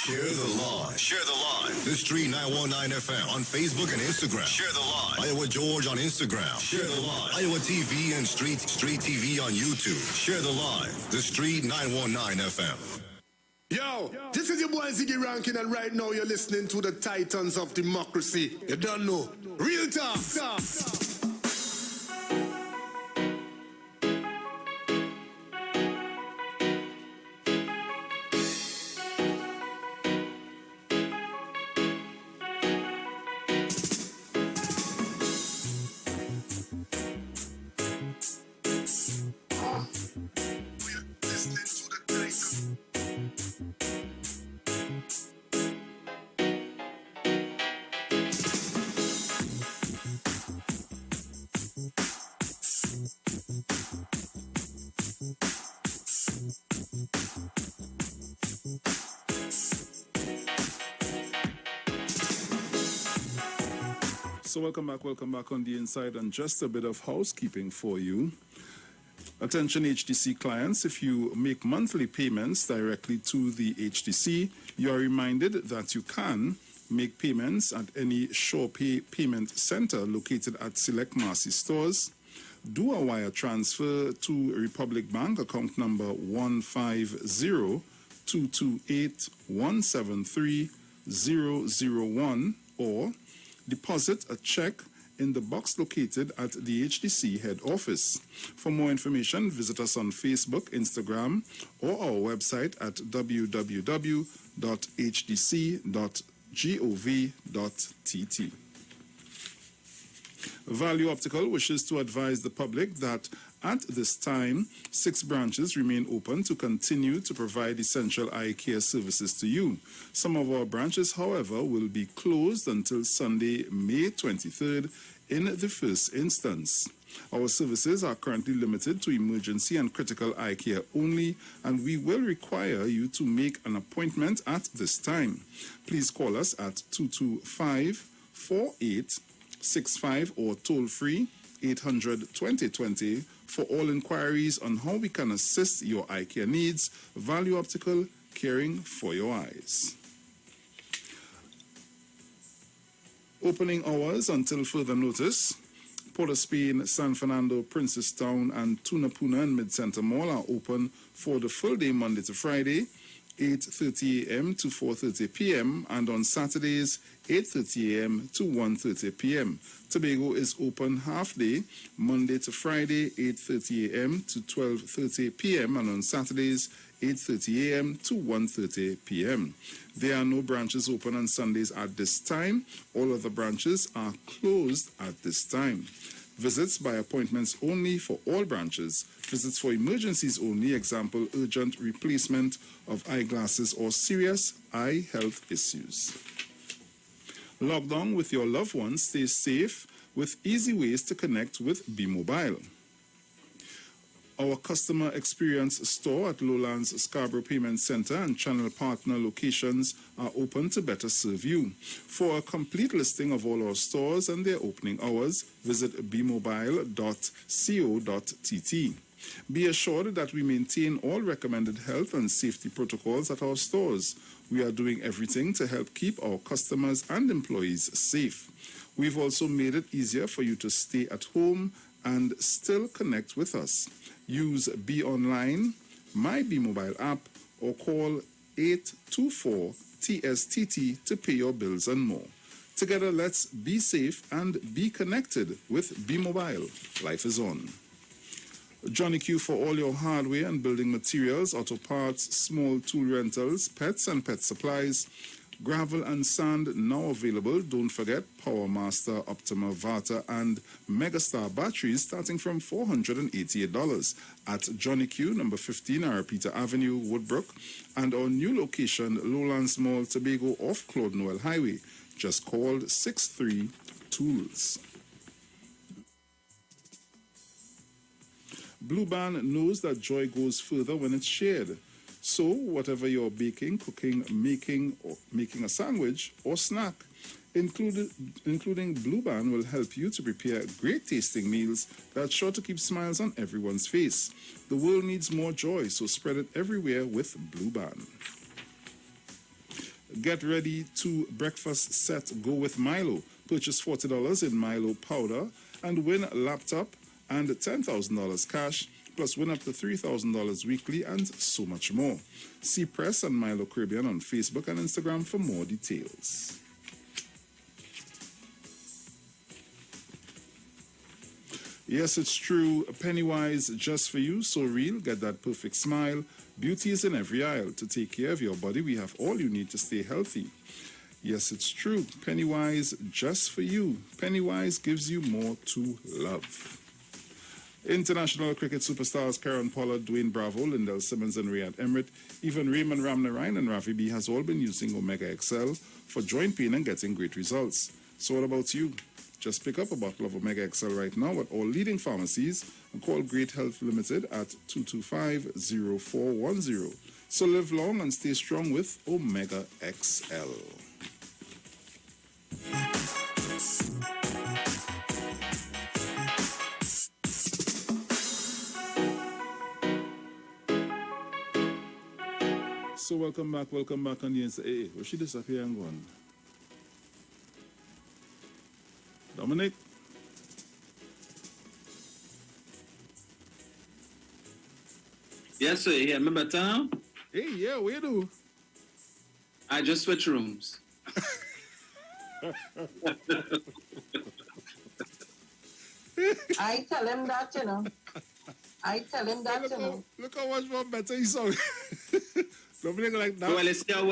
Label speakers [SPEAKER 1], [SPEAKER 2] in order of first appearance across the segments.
[SPEAKER 1] Share the live. Share the live. The Street 919 FM on Facebook and Instagram. Share the live. Iowa George on Instagram. Share the live. Iowa TV and Street TV on YouTube. Share the live. The Street 919 FM.
[SPEAKER 2] Yo, this is your boy Ziggy Rankin, and right now you're listening to the Titans of Democracy. You don't know. Real talk.
[SPEAKER 3] So welcome back on the inside, and just a bit of housekeeping for you. Attention HTC clients, if you make monthly payments directly to the HTC, you are reminded that you can make payments at any SurePay payment center located at select Marcy stores. Do a wire transfer to Republic Bank account number 150-228-173-001, or deposit a check in the box located at the HTC head office. For more information, visit us on Facebook, Instagram, or our website at www.hdc.gov.tt. Value Optical wishes to advise the public that at this time, 6 branches remain open to continue to provide essential eye care services to you. Some of our branches, however, will be closed until Sunday, May 23rd in the first instance. Our services are currently limited to emergency and critical eye care only, and we will require you to make an appointment at this time. Please call us at 225-4865 or toll-free 800-2020 for all inquiries on how we can assist your eye care needs. Value Optical, caring for your eyes. Opening hours until further notice. Port of Spain, San Fernando, Princestown, and Tunapuna and Mid-Center Mall are open for the full day Monday to Friday, 8:30 a.m. to 4:30 p.m. and on Saturdays, 8:30 a.m. to 1:30 p.m. Tobago is open half day, Monday to Friday, 8:30 a.m. to 12:30 p.m. and on Saturdays, 8:30 a.m. to 1:30 p.m. There are no branches open on Sundays at this time. All other branches are closed at this time. Visits by appointments only for all branches. Visits for emergencies only, example, urgent replacement of eyeglasses or serious eye health issues. Lockdown with your loved ones. Stay safe with easy ways to connect with B-Mobile. Our customer experience store at Lowlands Scarborough Payment Center and channel partner locations are open to better serve you. For a complete listing of all our stores and their opening hours, visit bmobile.co.tt. Be assured that we maintain all recommended health and safety protocols at our stores. We are doing everything to help keep our customers and employees safe. We've also made it easier for you to stay at home and still connect with us. Use Be Online, My Be Mobile app, or call 824-TSTT to pay your bills and more. Together, let's be safe and be connected with Be Mobile. Life is on. Johnny Q for all your hardware and building materials, auto parts, small tool rentals, pets and pet supplies. Gravel and sand now available. Don't forget PowerMaster, Optima Vata, and Megastar batteries starting from $488 at Johnny Q, number 15, Arapita Avenue, Woodbrook, and our new location, Lowlands Mall, Tobago, off Claude Noel Highway. Just called 63 Tools. Blue Band knows that joy goes further when it's shared. So, whatever you're baking, cooking, making a sandwich or snack, including Blue Band will help you to prepare great tasting meals that's sure to keep smiles on everyone's face. The world needs more joy, so spread it everywhere with Blue Band. Get ready to breakfast set go with Milo. Purchase $40 in Milo powder and win a laptop and $10,000 cash, plus win up to $3,000 weekly and so much more. See Press and Milo Caribbean on Facebook and Instagram for more details. Yes, it's true. Pennywise just for you. So real. Get that perfect smile. Beauty is in every aisle. To take care of your body, we have all you need to stay healthy. Yes, it's true. Pennywise just for you. Pennywise gives you more to love. International cricket superstars Karen Pollard, Dwayne Bravo, Lindell Simmons, and Riyad Emrit, even Raymond Ramnarine and Rafi B has all been using Omega XL for joint pain and getting great results. So what about you? Just pick up a bottle of Omega XL right now at all leading pharmacies and call Great Health Limited at 225-0410. So live long and stay strong with Omega XL. So welcome back on the inside. Hey, where she disappear and gone? Dominic?
[SPEAKER 4] Yes, sir. Yeah, me better now?
[SPEAKER 3] Hey, yeah, what you do?
[SPEAKER 4] I just switch rooms.
[SPEAKER 5] I tell him that, you know. I tell him that, you know.
[SPEAKER 3] Look how much more better you sound. Dominic like that.
[SPEAKER 4] Well, you see, I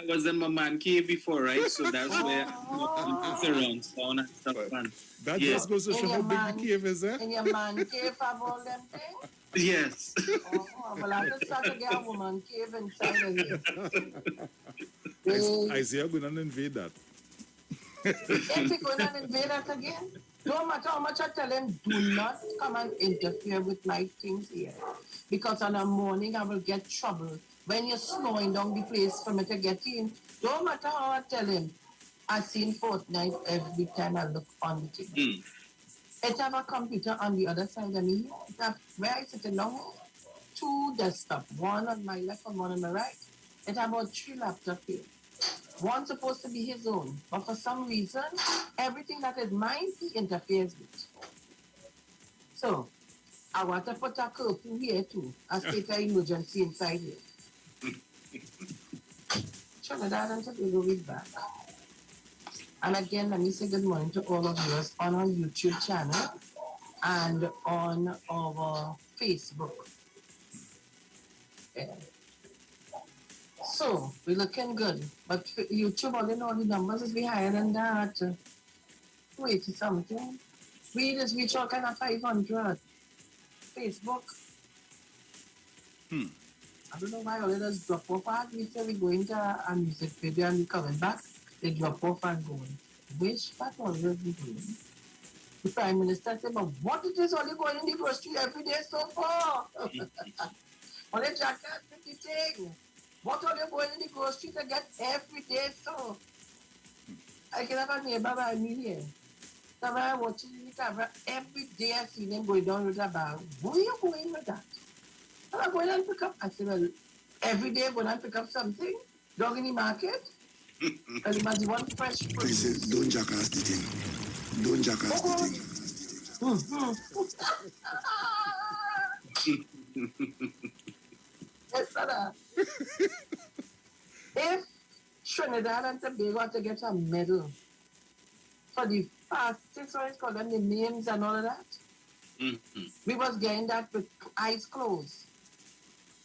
[SPEAKER 4] was in my man cave before, right? So that's where it's around sound and stuff. And,
[SPEAKER 3] That
[SPEAKER 4] yeah.
[SPEAKER 3] just goes to show how big the cave is, eh?
[SPEAKER 5] In your man cave have all them things?
[SPEAKER 4] Yes.
[SPEAKER 5] Well, I just start to get a woman cave inside of here.
[SPEAKER 3] Isaiah going to invade that.
[SPEAKER 5] If he going to invade us again, no matter how much I tell him, do not come and interfere with my things here. Because on a morning I will get trouble. When you're slowing down the place for me to get in, no matter how I tell him, I seen Fortnite every time I look on the TV. It have a computer on the other side of me. It have, where I sit down, 2 desktops, one on my left and one on my right. It have about 3 laptops here. One supposed to be his own, but for some reason, everything that is mine, he interferes with. So, I want to put a curfew here too, a state of emergency inside here. Trinidad and Tobago will be back. And again, let me say good morning to all of you on our YouTube channel and on our Facebook. Yeah. So, we're looking good. But YouTube, all in all, the numbers is be higher than that. Wait, something. We talking at 500. Facebook. I don't know why all of us drop off. We say we going to a music video and we coming back. They drop off and going. Wish that always be doing. The Prime Minister said, but what it is only going in the grocery every day so far? Only jacket, pretty thing. What are you going in the grocery to get every day so? I can have a neighbor by me here. So when I watching the camera, every day I see them going down with a bag. Where are you going with that? And I go in and pick up. I said, well, every day I go and pick up something down in the market. And you must want fresh
[SPEAKER 2] I
[SPEAKER 5] produce.
[SPEAKER 2] said, don't jackass the thing. Don't jackass the thing.
[SPEAKER 5] Yes, sir. If Trinidad and Tobago had to get a medal for the fastest, what it's called, and the names and all of that, we was getting that with eyes closed.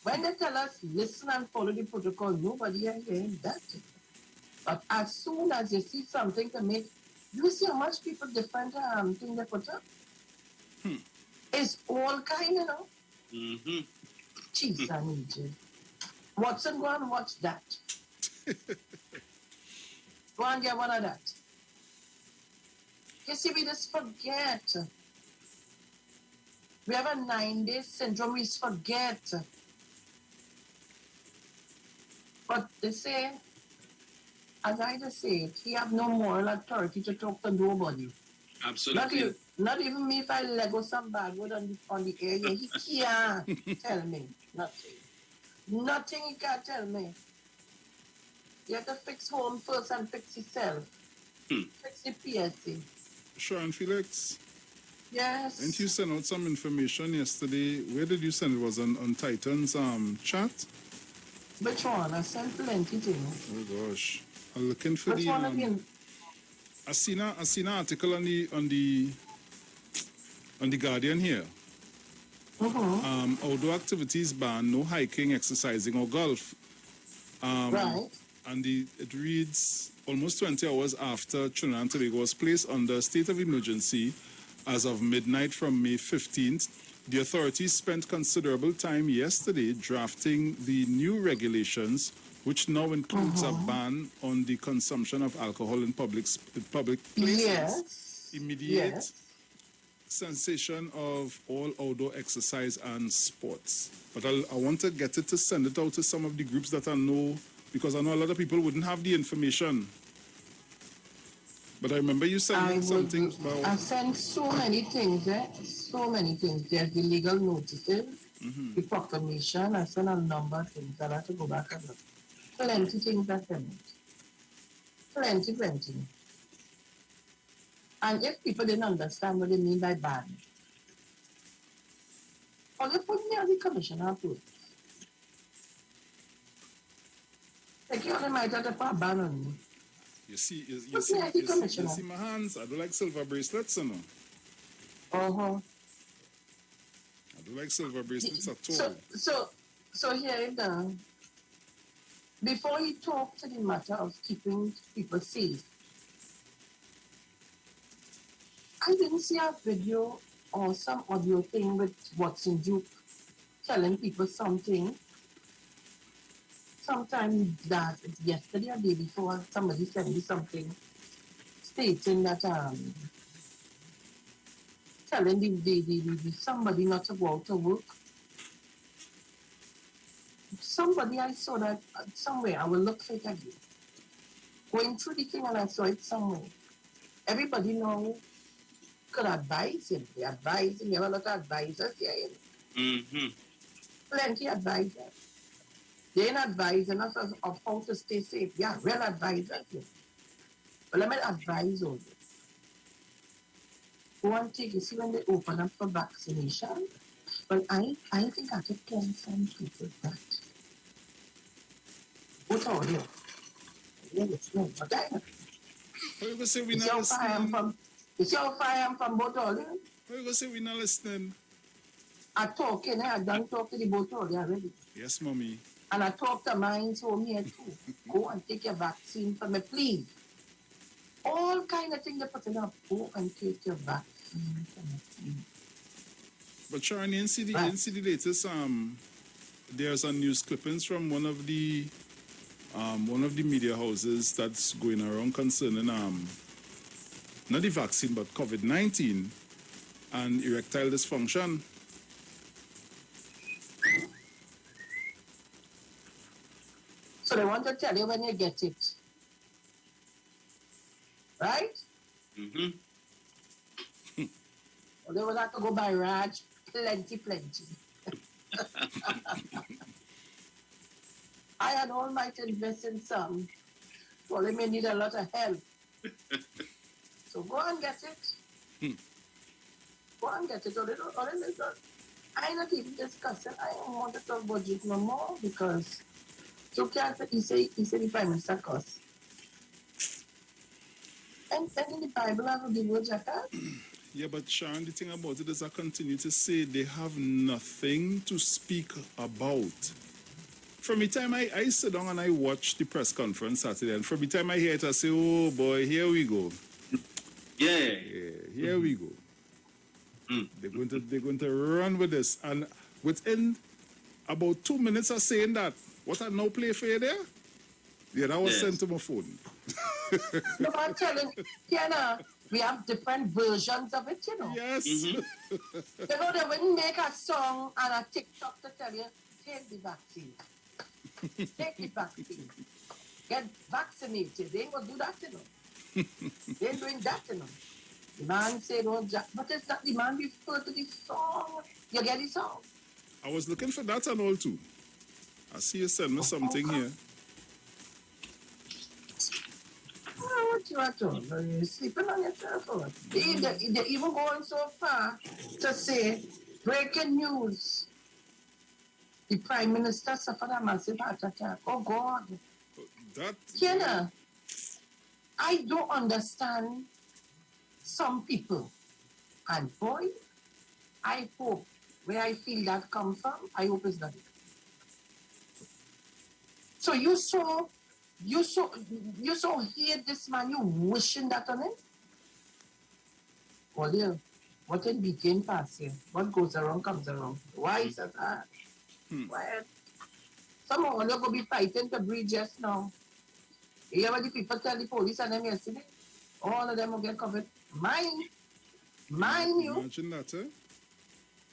[SPEAKER 5] When they tell us, listen and follow the protocol, nobody is hearing that. But as soon as you see something to make, you see how much people different thing they put up? It's all kind, you know. Jeez, I need you. Watson, go and watch that. Go and get one of that. You see, we just forget. We have a 9-day syndrome, we forget. But they say, as I just said, he have no moral authority to talk to nobody.
[SPEAKER 4] Absolutely.
[SPEAKER 5] Not even me if I Lego some bad word on the air. Yeah, he can't tell me nothing. Nothing he can't tell me. You have to fix home first and fix yourself. Fix the PSC.
[SPEAKER 3] Sharon, Felix,
[SPEAKER 5] Yes.
[SPEAKER 3] didn't you send out some information yesterday? Where did you send it? Was on Titan's chat?
[SPEAKER 5] Which one? I sent plenty things.
[SPEAKER 3] Oh gosh. I'm looking for
[SPEAKER 5] Which one again?
[SPEAKER 3] I seen an article on the Guardian here. Outdoor activities ban, no hiking, exercising, or golf.
[SPEAKER 5] Right.
[SPEAKER 3] And it reads almost 20 hours after Trinidad and Tobago was placed under a state of emergency as of midnight from May 15th. The authorities spent considerable time yesterday drafting the new regulations, which now includes a ban on the consumption of alcohol in public places.
[SPEAKER 5] Yes.
[SPEAKER 3] Immediate cessation of all outdoor exercise and sports. But I want to get it to send it out to some of the groups that I know, because I know a lot of people wouldn't have the information. But I remember you sending something about...
[SPEAKER 5] I sent so many things, so many things. There's the legal notices, the proclamation. I sent a number of things. I'll have to go back and look. Plenty things I sent. Plenty. And if people didn't understand what they mean by ban, or they put me on the commissioner of police. Like you only might have to put a ban on me.
[SPEAKER 3] You see my hands? I do like silver bracelets, you know.
[SPEAKER 5] Uh-huh.
[SPEAKER 3] I do like silver bracelets at all.
[SPEAKER 5] So here it down. Before you talk to the matter of keeping people safe, I didn't see a video or some audio thing with Watson Duke telling people something. Sometime that it's yesterday or day before, somebody sent me something stating that telling the somebody not to go out to work. Somebody I saw that somewhere. I will look for it again. Going through the thing and I saw it somewhere. Everybody know could advise him. They advise him. You have a lot of advisors here. Plenty advisors. They ain't advising us of how to stay safe. Yeah, real advisors. But let me advise you. Go and take, you see when they open up for vaccination? But I think I could tell some people that. What's all here? Yeah, it's no, but I know.
[SPEAKER 3] How you going to say we're
[SPEAKER 5] It's
[SPEAKER 3] not
[SPEAKER 5] your fire
[SPEAKER 3] listening?
[SPEAKER 5] it's your fire from both all here.
[SPEAKER 3] How you going to say we're not listening?
[SPEAKER 5] I talking, I done talk to the both all already.
[SPEAKER 3] Yes, mommy.
[SPEAKER 5] And I talk to mine home here too. Go and take your vaccine for me, please. All kind of things they put in up. Go and take your vaccine for me, please.
[SPEAKER 3] But Sharon, you see the latest there's a news clippings from one of the media houses that's going around concerning not the vaccine but COVID-19 and erectile dysfunction.
[SPEAKER 5] So they want to tell you when you get it. Right? Or they will have to go by Raj. Plenty. I had all might invest in some. Well, they may need a lot of help. So go and get it. Go and get it. Or they don't. I'm not even discussing. I don't want to talk about it no more because you can't. He said the Prime Minister cost. And in the Bible, I have the word Jacka.
[SPEAKER 3] Yeah, but Sharon, the thing about it is I continue to say they have nothing to speak about. From the time I sit down and I watch the press conference Saturday, and from the time I hear it, I say, oh boy, here we go.
[SPEAKER 4] Yeah,
[SPEAKER 3] here we go. They're going to run with this. And within about 2 minutes of saying that, what I now play for you there? Yeah, that was sent to my phone.
[SPEAKER 5] No, I'm telling you, we have different versions of it, you know.
[SPEAKER 3] Yes.
[SPEAKER 5] You know, they wouldn't make a song and a TikTok to tell you, take the vaccine. Take the vaccine. Get vaccinated. They ain't going to do that, you know. They ain't doing that, you know. The man said, oh, but it's not the man refer to the song. You get the song?
[SPEAKER 3] I was looking for that and all too. I see you send me something here.
[SPEAKER 5] you at all. You're sleeping on your telephone. They even going so far to say, breaking news. The Prime Minister suffered a massive heart attack. Oh, God.
[SPEAKER 3] That...
[SPEAKER 5] I don't understand some people. And boy, I hope where I feel that come from, I hope it's not. So you so hate this man, you wishing that on him? Well, yeah, what it became past here. What goes around comes around. Why is that hard? Why? Some of you go be fighting to breathe just now. You hear what the people tell the police and them yesterday? All of them will get covered. Mine you.
[SPEAKER 3] Imagine that, eh?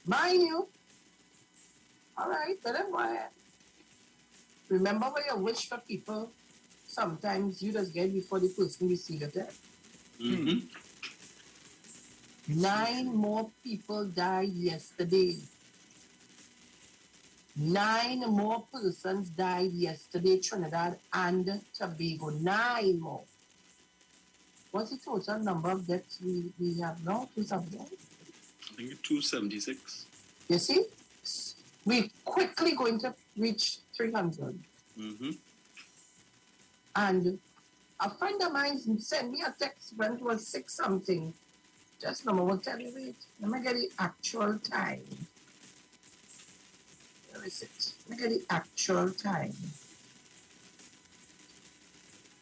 [SPEAKER 5] Mine you. All right, let them go ahead. Remember when you wish for people, sometimes you just get before the person you see your death. 9 more people died yesterday. 9 more persons died yesterday, Trinidad and Tobago. 9 more. What's the total number of deaths we have now? 2,000?
[SPEAKER 4] I think 276.
[SPEAKER 5] You see? We're quickly going to reach 300. And a friend of mine sent me a text when it was 6 something. Just a moment, tell you wait. Let me get the actual time. Where is it? Let me get the actual time.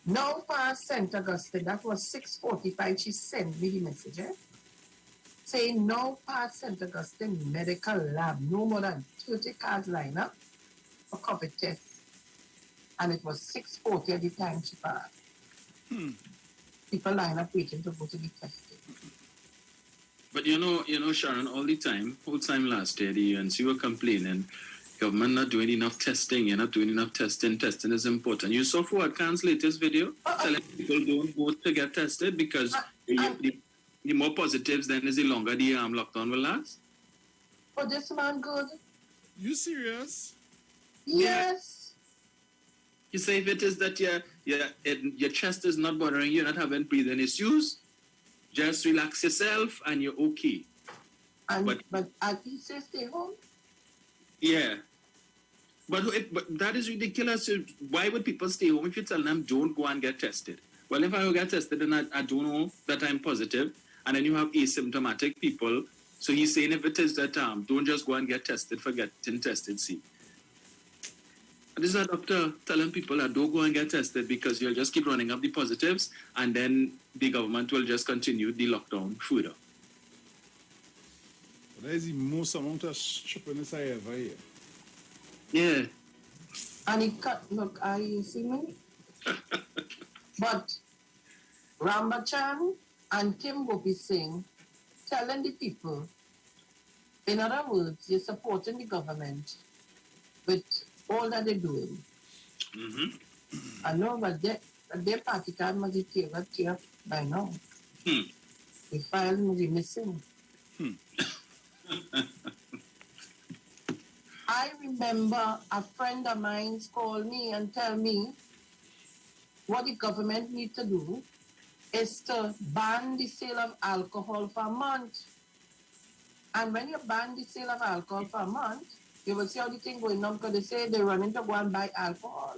[SPEAKER 5] Now past St. Augustine, that was 6:45. She sent me the message, saying now past St. Augustine Medical Lab, no more than 30 cars line up for COVID tests. And it was 6:40 at the time she passed. People line up waiting to go to be tested.
[SPEAKER 4] But you know, Sharon, whole time last year, the UNC were complaining, government not doing enough testing, you're not doing enough testing is important. You saw Fuad Khan's latest video telling people don't go to get tested because the more positives then is the longer the lockdown will last.
[SPEAKER 5] But this man good?
[SPEAKER 3] You serious?
[SPEAKER 5] Yes.
[SPEAKER 4] You say if it is that your chest is not bothering you, you're not having breathing issues, just relax yourself and you're okay.
[SPEAKER 5] But at least stay home?
[SPEAKER 4] Yeah. But that is ridiculous. Why would people stay home if you tell them don't go and get tested? Well, if I go get tested and I don't know that I'm positive, and then you have asymptomatic people, so he's saying if it is that don't just go and get tested for getting tested, see. And this is a doctor telling people that don't go and get tested because you'll just keep running up the positives and then the government will just continue the lockdown further.
[SPEAKER 3] That is the most amount of stupidness I ever hear.
[SPEAKER 4] Yeah.
[SPEAKER 5] And it cut, look, I see me. But Rambachan and Kim Gopi Singh telling the people, in other words, you're supporting the government with all that they're doing. I know, but their party card must be tear by now. The file must be missing. I remember a friend of mine called me and tell me what the government need to do is to ban the sale of alcohol for a month. And when you ban the sale of alcohol for a month, you will see how the thing going on because they say they're running to go and buy alcohol.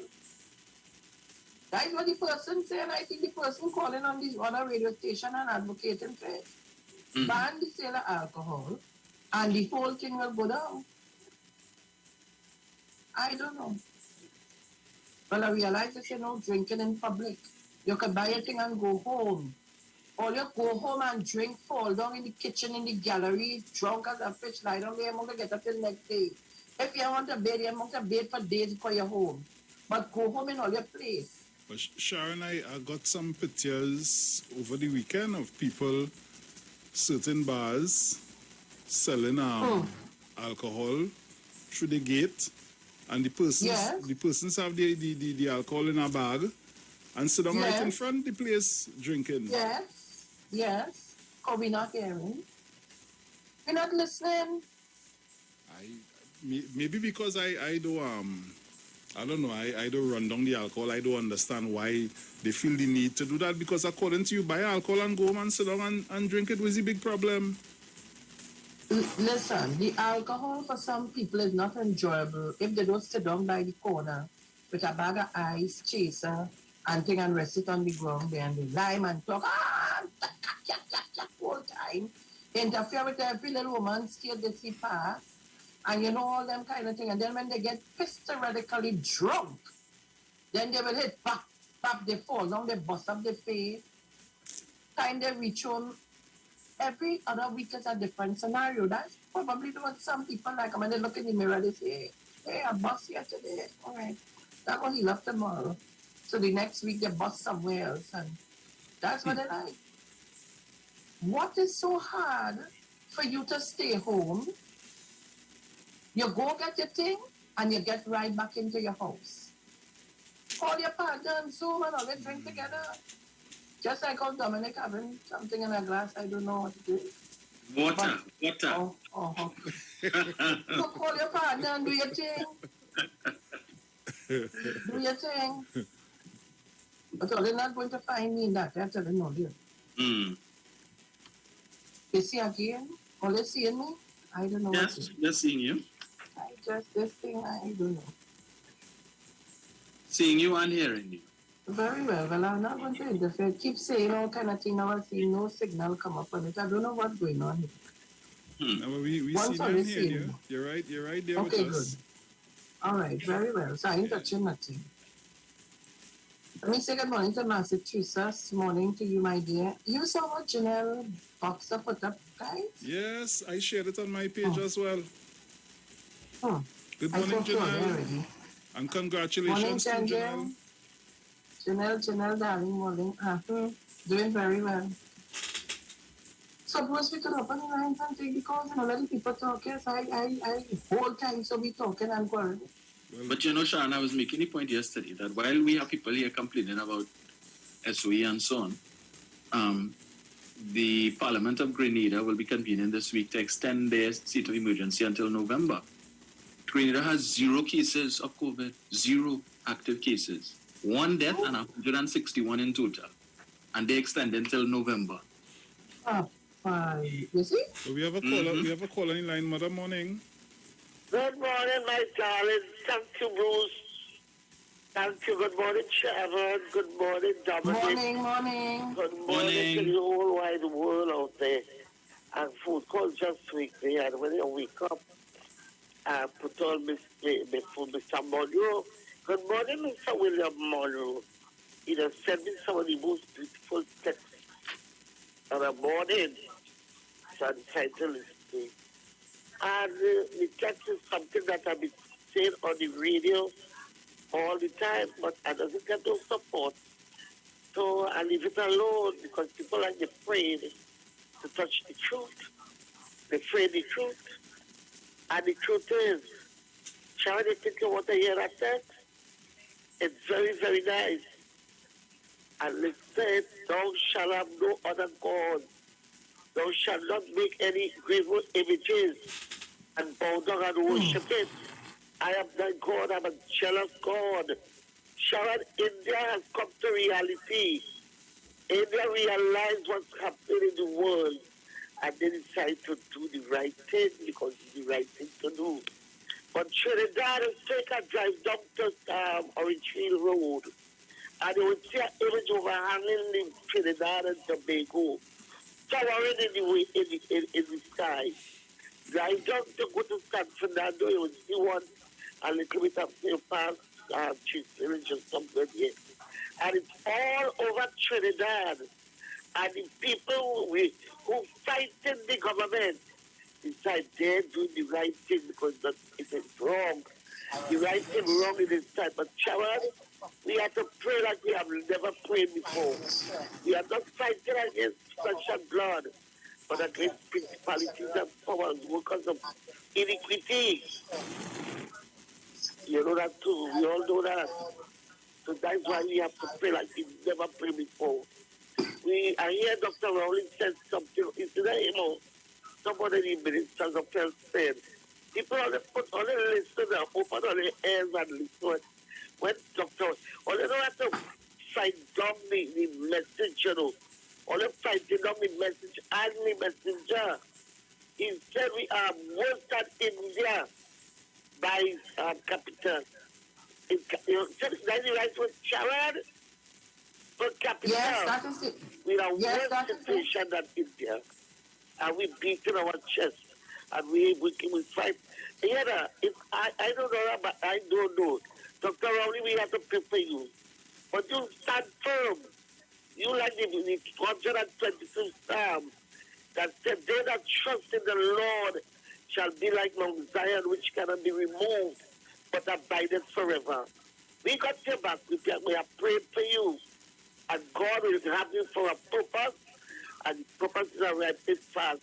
[SPEAKER 5] That is what the person said, and I think the person calling on this other radio station and advocating for it. Ban the sale of alcohol, and the whole thing will go down. I don't know. Well, I realize they say no drinking in public. You can buy a thing and go home. Or you go home and drink, fall down in the kitchen, in the gallery, drunk as a fish, lie down there, you're going to get up till next day. If you want to bed, you want to bed for days before you're home. But go home in all your place.
[SPEAKER 3] But Sharon, I got some pictures over the weekend of people, certain bars, selling alcohol through the gate. And the persons have the alcohol in a bag and sit down right in front of the place drinking.
[SPEAKER 5] Yes. Because we're not hearing. We're not listening.
[SPEAKER 3] Maybe because I do I don't know. I don't run down the alcohol. I don't understand why they feel the need to do that, because according to you, buy alcohol and go home and sit down and drink it was the big problem.
[SPEAKER 5] Listen, the alcohol for some people is not enjoyable if they don't sit down by the corner with a bag of ice, chaser, and thing and rest it on the ground there and they lime and talk, all time. Interfere with every little woman, steal they see pass, and you know all them kind of thing. And then when they get hysterically drunk, then they will hit pop, pop, they fall down, they bust up their face. Time they reach home, every other week is a different scenario. That's probably what some people like. When they look in the mirror, they say, hey, I bust here today. All right. That's what he left tomorrow. So the next week, they bust somewhere else. And that's what they like. What is so hard for you to stay home? You go get your thing, and you get right back into your house. Call your partner and Zoom and all they drink together. Just like how Dominic having something in a glass, I don't know what to do.
[SPEAKER 4] Water.
[SPEAKER 5] Okay. So call your partner and do your thing. Do your thing. But they're not going to find me in that. That's what I know you. You see again? All they seeing me? I don't know what to do.
[SPEAKER 4] Just seeing you.
[SPEAKER 5] This thing, I don't know.
[SPEAKER 4] Seeing you and hearing you.
[SPEAKER 5] Very well. Well, I'm not going to interfere. Keep saying all kind of thing. Now I see no signal come up on it. I don't know what's going on here.
[SPEAKER 3] No, we see you and hear you. You're right there
[SPEAKER 5] okay,
[SPEAKER 3] with us.
[SPEAKER 5] Good. All right, very well. So I ain't touching nothing. Let me say good morning to Massachusetts. Morning to you, my dear. You saw what Janelle Boxer put up, guys?
[SPEAKER 3] Yes, I shared it on my page as well. Good morning,
[SPEAKER 5] I
[SPEAKER 3] Janelle. And congratulations
[SPEAKER 5] morning,
[SPEAKER 3] to Janelle.
[SPEAKER 5] Janelle, darling, morning. Doing very well. Suppose we could open the lines and take the calls and let the people talk. Yes, I whole time so we talking and going.
[SPEAKER 4] But you know, Sharon, I was making the point yesterday that while we have people here complaining about SOE and so on, the Parliament of Grenada will be convening this week to extend their state of emergency until November. Grenada has 0 cases of COVID, 0 active cases, 1 death and 161 in total. And they extend until November.
[SPEAKER 5] You see?
[SPEAKER 3] So we have a caller. We have a caller in line. Mother, morning.
[SPEAKER 6] Good morning, my darling. Thank you, Bruce. Thank you. Good morning, Sharon. Good morning, Dominic.
[SPEAKER 5] Morning.
[SPEAKER 6] Good morning to the whole wide world out there. And food call just weekly. And when you wake up, put on my food, Mr. Monroe. Good morning, Mr. William Monroe. He has sent me some of the most beautiful texts on a morning. So the title is today. And the text is something that I've been saying on the radio all the time, but I doesn't get no support. So I leave it alone because people are afraid to touch the truth. They're afraid the truth. And the truth is, Sharon, you think you want to hear that text? It's very, very nice. And it says, thou shalt have no other God. Thou shalt not make any graven images and bow down and worship it. I am thy God, I'm a jealous God. Sharon, India has come to reality. India realized what's happening in the world and they decide to do the right thing because it's the right thing to do. But Trinidad and Jamaica drive down to Orangefield Road and they would see an image overhanging the Trinidad and Tobago, towering in the sky. Drive down to go to San Fernando, you would see one a little bit up there past Chief Village or something here. And it's all over Trinidad. And the people who fight in the government decide they're doing the right thing because it is wrong. The right thing wrong in this time. But Sharon, we have to pray like we have never prayed before. We are not fighting against flesh and blood, but against principalities and powers, workers of iniquity. You know that too. We all know that. So that's why we have to pray like we never prayed before. I hear Dr. Rowling said something. Is that, somebody in the ministers of health said, people only listen and open on their ears and listen when Doctor, all you don't have to fight down the message, you know. All you fighting down the message and the messenger. He said we are worse than India by capital. You know, that's the right with Sharon per capita.
[SPEAKER 5] Yes, that is it.
[SPEAKER 6] We are
[SPEAKER 5] Yes,
[SPEAKER 6] worse situation than India. And we beating our chest. And we fight. Yeah, I don't know, but I don't know. Dr. Rowley, we have to pray for you. But you stand firm. You like the 125th Psalm that said, they that trust in the Lord shall be like Mount Zion, which cannot be removed, but abideth forever. We got your back. We are praying for you. And God will have you for a purpose. And purposes are right fast.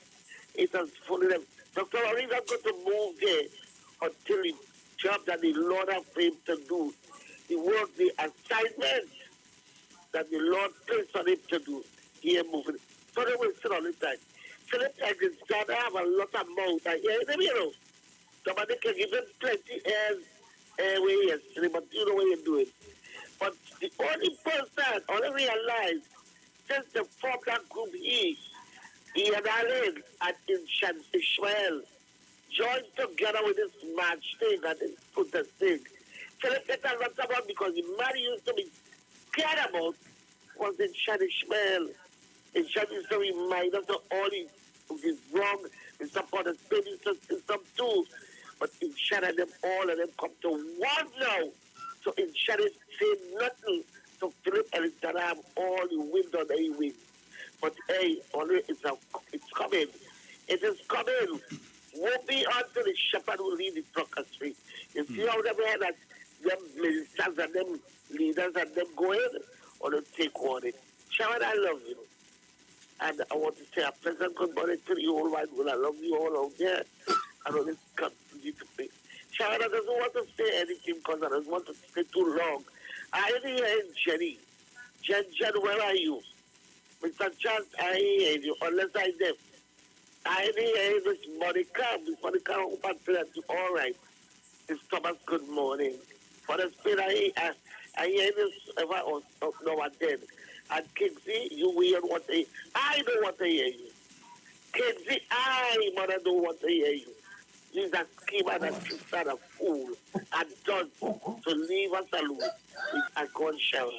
[SPEAKER 6] It has fully left. Dr. Rowley is not going to move there until the job that the Lord has for him to do, the work, the assignment that the Lord placed on him to do, he is moving. So they will sit all the time. Philip is going to have a lot of mouth. I hear them, you know. Dominic can give him plenty airway yesterday, but you know what you're doing. But the only person, only realized, since the formed that group he and Alan and Ishmael joined together with this match thing and this protest thing. Philip get a lot about because the man he used to be scared about was in Ishmael. And Shan used to remind us of all his wrong, his support, his baby system too. But in Shan and them all of them come to one now. So in Shan is saying nothing. So Philip and his dad have all the wind on their wings. But hey, only it's coming. It is coming. Won't be until the shepherd will lead the flock astray. You see how them had that them ministers and them leaders and them going or to take warning. Sharon, I love you. And I want to say a pleasant good morning to you all wide world. I love you all out there. I know this continue to pray. Sharon, I doesn't want to say anything because I don't want to stay too long. I didn't hear Jenny. Jen, where are you? Mr. Chance, I hear you, unless I deaf. I didn't hear this Monica. Miss Monica, I hope I'm feeling all right. Miss Thomas, good morning. For the spirit, I hear this ever or no and then. And Kingsley, you hear what I don't want to hear you. Kingsley, I don't want to hear you. He's a schemer and a trickster and a fool and done to leave us alone with a gun shower.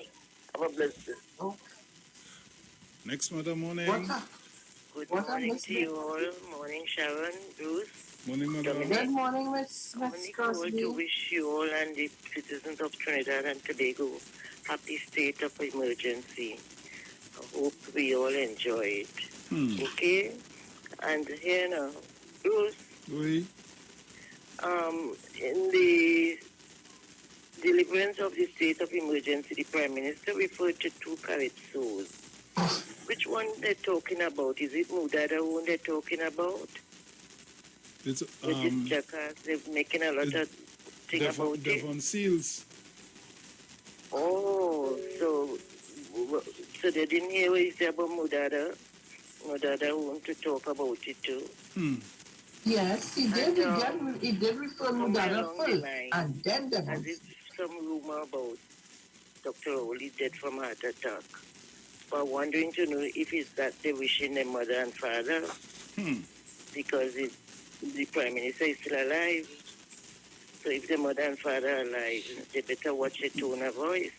[SPEAKER 6] Have a blessing.
[SPEAKER 3] Next, Madam Morning.
[SPEAKER 7] Good morning to you all. Morning, Sharon, Bruce.
[SPEAKER 3] Morning, Madam.
[SPEAKER 5] Good morning, Miss
[SPEAKER 7] Crosby.
[SPEAKER 5] Crosby.
[SPEAKER 7] To wish you all and the citizens of Trinidad and Tobago happy state of emergency. I hope we all enjoy it. Okay? And here now, Bruce.
[SPEAKER 3] Oui.
[SPEAKER 7] In the deliverance of the state of emergency, the Prime Minister referred to two calypsos. Which one they're talking about? Is it Mudada one they're talking about?
[SPEAKER 3] It's
[SPEAKER 7] With this jackass, they're making a lot of thing about it.
[SPEAKER 3] Devon Seals.
[SPEAKER 7] Oh, so they didn't hear what he said about Mudada. Mudada want to talk about it too.
[SPEAKER 5] Yes, he did. He did refer Mudada first,
[SPEAKER 7] line,
[SPEAKER 5] and then the
[SPEAKER 7] as if some rumor about Dr. Oli dead from heart attack. But wondering to know if it's that they're wishing their mother and father, because the Prime Minister is still alive. So if the mother and father are alive, they better watch the tone of voice.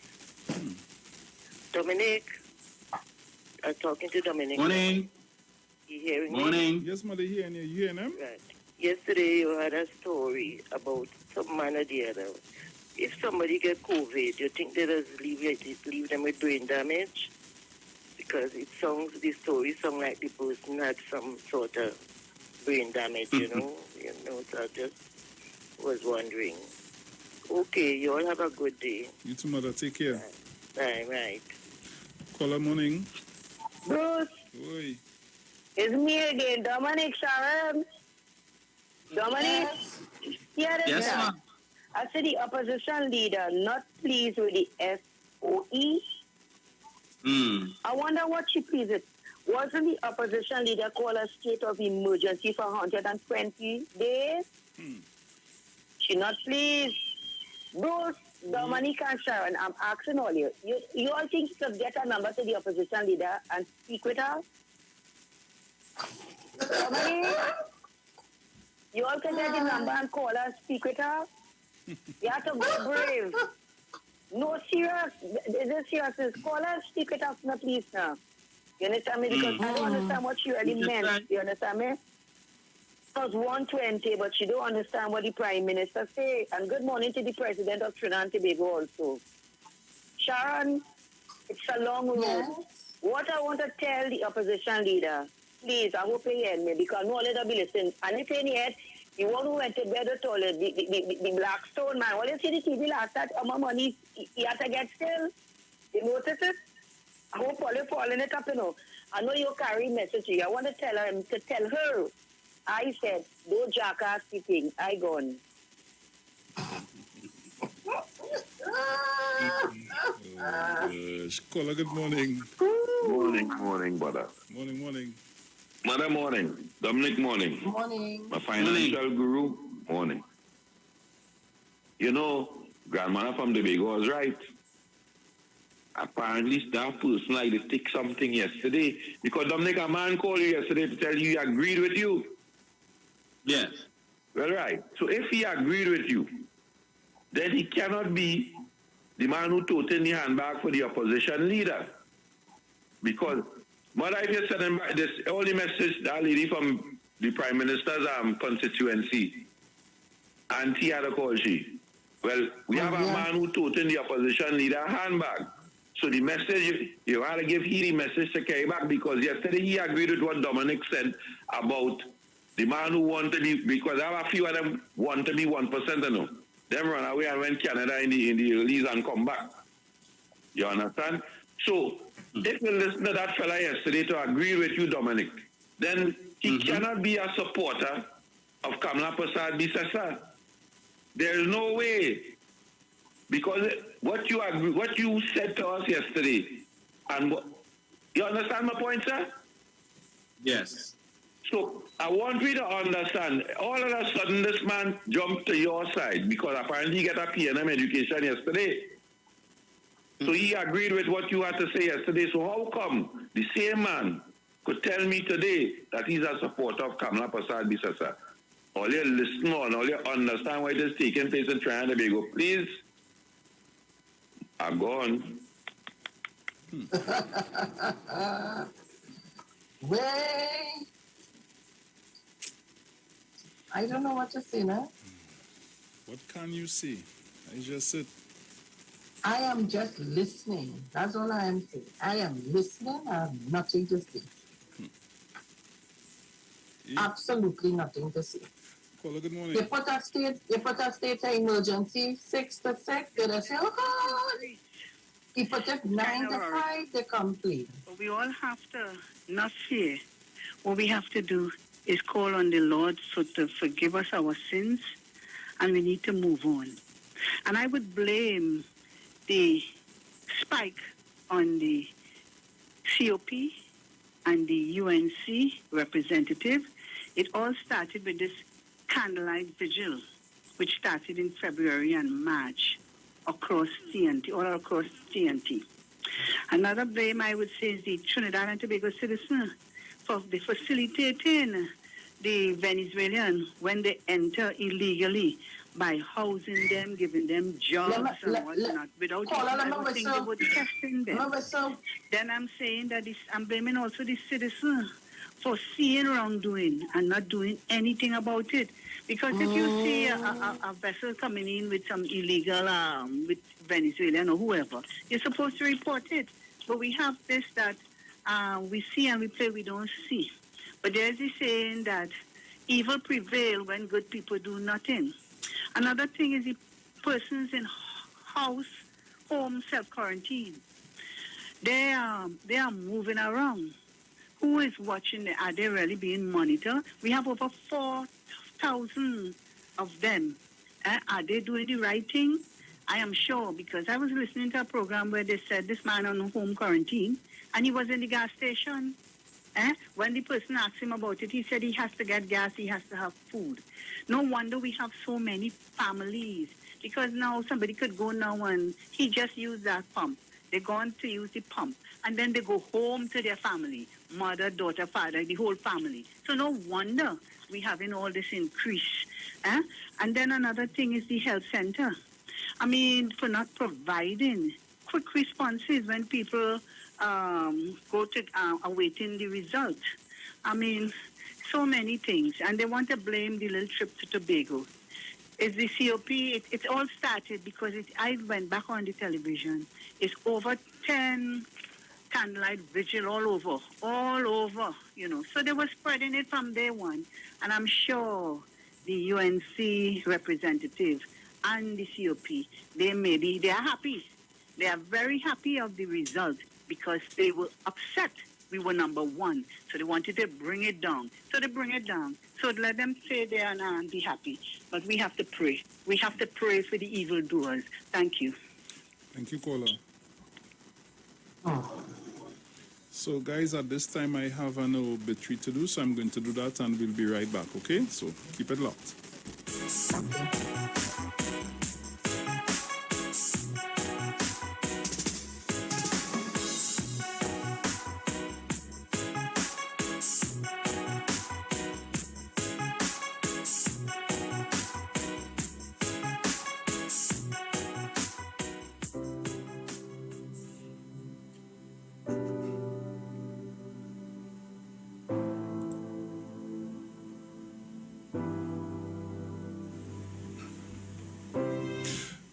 [SPEAKER 7] Dominic, I'm talking to Dominic.
[SPEAKER 4] Morning.
[SPEAKER 7] You hearing me?
[SPEAKER 4] Morning.
[SPEAKER 3] Yes, Mother, hearing you. You hearing him?
[SPEAKER 7] Right. Yesterday you had a story about some man or the other. If somebody get COVID, you think they just leave them with brain damage? Because the story sounds like the person had some sort of brain damage, you know. So I just was wondering. Okay, you all have a good day.
[SPEAKER 3] You too, Mother. Take care.
[SPEAKER 7] Right.
[SPEAKER 3] Caller Morning.
[SPEAKER 8] Bruce,
[SPEAKER 3] Oi.
[SPEAKER 8] it's me again, Dominic, Sharon. Dominic, here is
[SPEAKER 4] Yes,
[SPEAKER 8] that.
[SPEAKER 4] ma'am.
[SPEAKER 8] I said the opposition leader not pleased with the SOE. I wonder what she pleased with. Wasn't the opposition leader called a state of emergency for 120 days? She not pleased. Bruce, Dominic and Sharon, I'm asking all you. You all think you could get a number to the opposition leader and speak with her? Dominic? You all can get the number and call her and speak with her? You have to go brave. No, serious. This is serious. Call her and speak with her, no, please, now. You understand me? Because I don't understand what she really meant. You understand me? It was 120, but she don't understand what the Prime Minister say. And good morning to the President of Trinidad and Tobago also. Sharon, it's a long road. Yes. What I want to tell the opposition leader, please, I hope you hear me, because no one will be listening. And if you hear, the one who went to bed the toilet, the Blackstone man, well, you see the TV last night, how much money he had to get still? You notice it? I hope all you following it up, you know. I know you carry message to you. I want to tell her, I said, don't jackass the thing. I gone.
[SPEAKER 3] Caller, good morning.
[SPEAKER 9] Morning, brother.
[SPEAKER 3] Morning.
[SPEAKER 9] Mother, morning. Dominic, morning.
[SPEAKER 5] Morning.
[SPEAKER 9] My financial guru, morning. You know, grandmother from the Tobago was right. Apparently, that person like to take something yesterday. Because Dominic, a man called you yesterday to tell you he agreed with you.
[SPEAKER 4] Yes.
[SPEAKER 9] Well, right. So if he agreed with you, then he cannot be the man who took in the handbag for the opposition leader. Because, mother, if you're sending back this only message, that lady from the Prime Minister's constituency, and he had a call she. Well, we have a man who took in the opposition leader handbag. So the message, you have to give he the message to carry back, because yesterday he agreed with what Dominic said about the man who wanted to be, because I have a few of them want to be 1%, you know. Them run away and went Canada in the release and come back. You understand? So, if you listen to that fella yesterday to agree with you, Dominic, then he cannot be a supporter of Kamala Persad-Bissessar. There is no way. Because what you said to us yesterday, and you understand my point, sir?
[SPEAKER 4] Yes.
[SPEAKER 9] So I want you to understand, all of a sudden this man jumped to your side because apparently he got a PNM education yesterday. So he agreed with what you had to say yesterday. So how come the same man could tell me today that he's a supporter of Kamala Persad-Bissessar? All you listen on, all you understand what is taking place in Trinidad and Tobago, please. I'm gone.
[SPEAKER 5] Way. I don't know what to say now.
[SPEAKER 3] What can you say? I just said.
[SPEAKER 5] I am just listening. That's all I am saying. I am listening. I have nothing to say. Absolutely nothing to say.
[SPEAKER 3] Caller, good morning.
[SPEAKER 5] You put a state of emergency 6 to 6. They say, oh God. You put it 9 to 5. They complain.
[SPEAKER 10] We all have to not fear. What we have to do is call on the Lord to forgive us our sins, and we need to move on. And I would blame the spike on the COP and the UNC representative. It all started with this candlelight vigil, which started in February and March across TNT, all across TNT. Another blame I would say is the Trinidad and Tobago citizen for the facilitating the Venezuelan when they enter illegally by housing them, giving them jobs and whatnot, without even about testing them. Then I'm saying that I'm blaming also the citizen for seeing wrongdoing and not doing anything about it. Because if you see a vessel coming in with some illegal, with Venezuelan or whoever, you're supposed to report it. But we have this that we see and we play, we don't see. But there's this saying that evil prevail when good people do nothing. Another thing is the persons in home self-quarantine. They are moving around. Who is watching them? Are they really being monitored? We have over 4,000 of them. Are they doing the right thing? I am sure, because I was listening to a program where they said this man on home quarantine, and he was in the gas station. When the person asked him about it, he said he has to get gas, he has to have food. No wonder we have so many families Because now somebody could go now and he just used that pump. They're going to use the pump. And then they go home to their family, mother, daughter, father, the whole family. So no wonder we're having all this increase. And then another thing is the health center. I mean, for not providing quick responses when people go to awaiting the result. I mean, so many things. And they want to blame the little trip to Tobago. It's the COP. It all started because I went back on the television. It's over 10 candlelight vigil all over, you know. So they were spreading it from day one. And I'm sure the UNC representative and the COP, they are happy. They are very happy of the result because they were upset we were number one. So they wanted to bring it down. So they bring it down. So let them say they are and be happy. But we have to pray. We have to pray for the evildoers. Thank you.
[SPEAKER 3] Thank you, caller. So, guys, at this time, I have an obituary to do, so I'm going to do that, and we'll be right back, okay? So, keep it locked.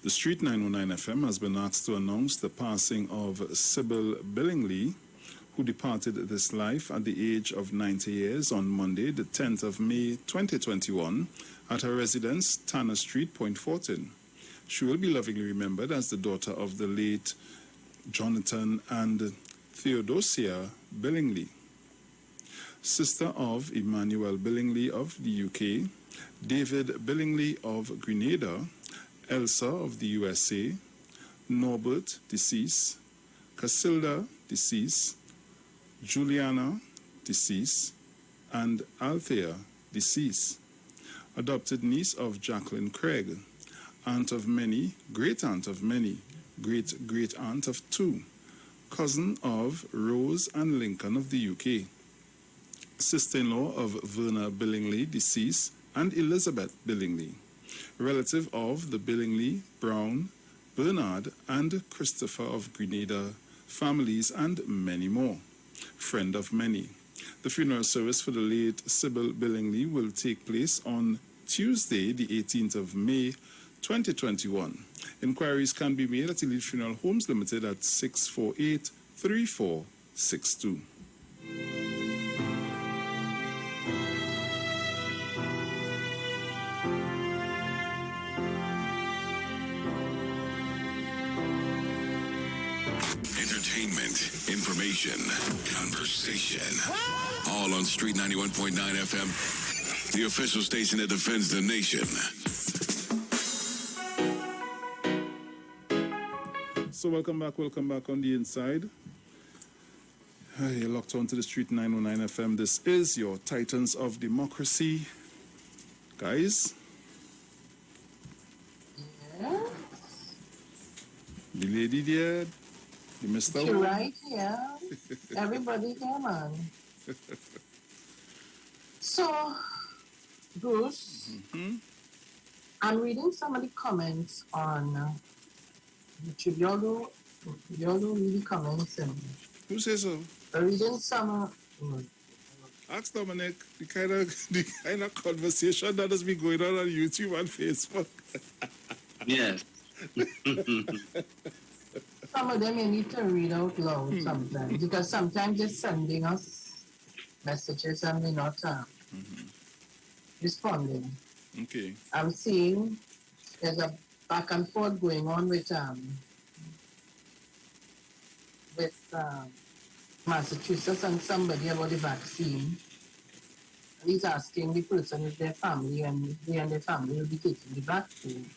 [SPEAKER 3] The Street 909 FM has been asked to announce the passing of Sybil Billingsley, who departed this life at the age of 90 years on Monday, the 10th of May 2021, at her residence, Tanner Street, Point Fortin. She will be lovingly remembered as the daughter of the late Jonathan and Theodosia Billingsley, sister of Emmanuel Billingsley of the UK, David Billingsley of Grenada, Elsa of the USA, Norbert, deceased, Casilda, deceased, Juliana, deceased, and Althea, deceased. Adopted niece of Jacqueline Craig, aunt of many, great-aunt of many, great-great-aunt of two, cousin of Rose and Lincoln of the UK, sister-in-law of Verna Billingsley, deceased, and Elizabeth Billingsley, relative of the Billingsley, Brown, Bernard, and Christopher of Grenada families, and many more. Friend of many. The funeral service for the late Sybil Billingsley will take place on Tuesday, the 18th of May, 2021. Inquiries can be made at Elite Funeral Homes Limited at 648-3462.
[SPEAKER 1] Information, conversation, all on Street 91.9 FM, the official station that defends the nation.
[SPEAKER 3] So welcome back on the inside. You're locked on to the Street 909 FM. This is your Titans of Democracy. Guys?
[SPEAKER 5] Yeah.
[SPEAKER 3] The lady there. You missed out?
[SPEAKER 5] You're right, yeah. Everybody there, man. So, Bruce, I'm reading some of the comments on YouTube. Y'all don't read the comments. And
[SPEAKER 3] who says so?
[SPEAKER 5] I'm reading some.
[SPEAKER 3] Ask Dominic the kind of conversation that has been going on YouTube and Facebook.
[SPEAKER 4] Yes.
[SPEAKER 5] Some of them you need to read out loud sometimes, because sometimes they're sending us messages and we're not responding.
[SPEAKER 3] Okay.
[SPEAKER 5] I'm seeing there's a back and forth going on with Massachusetts and somebody about the vaccine. He's asking the person if their family and they and their family will be taking the vaccine.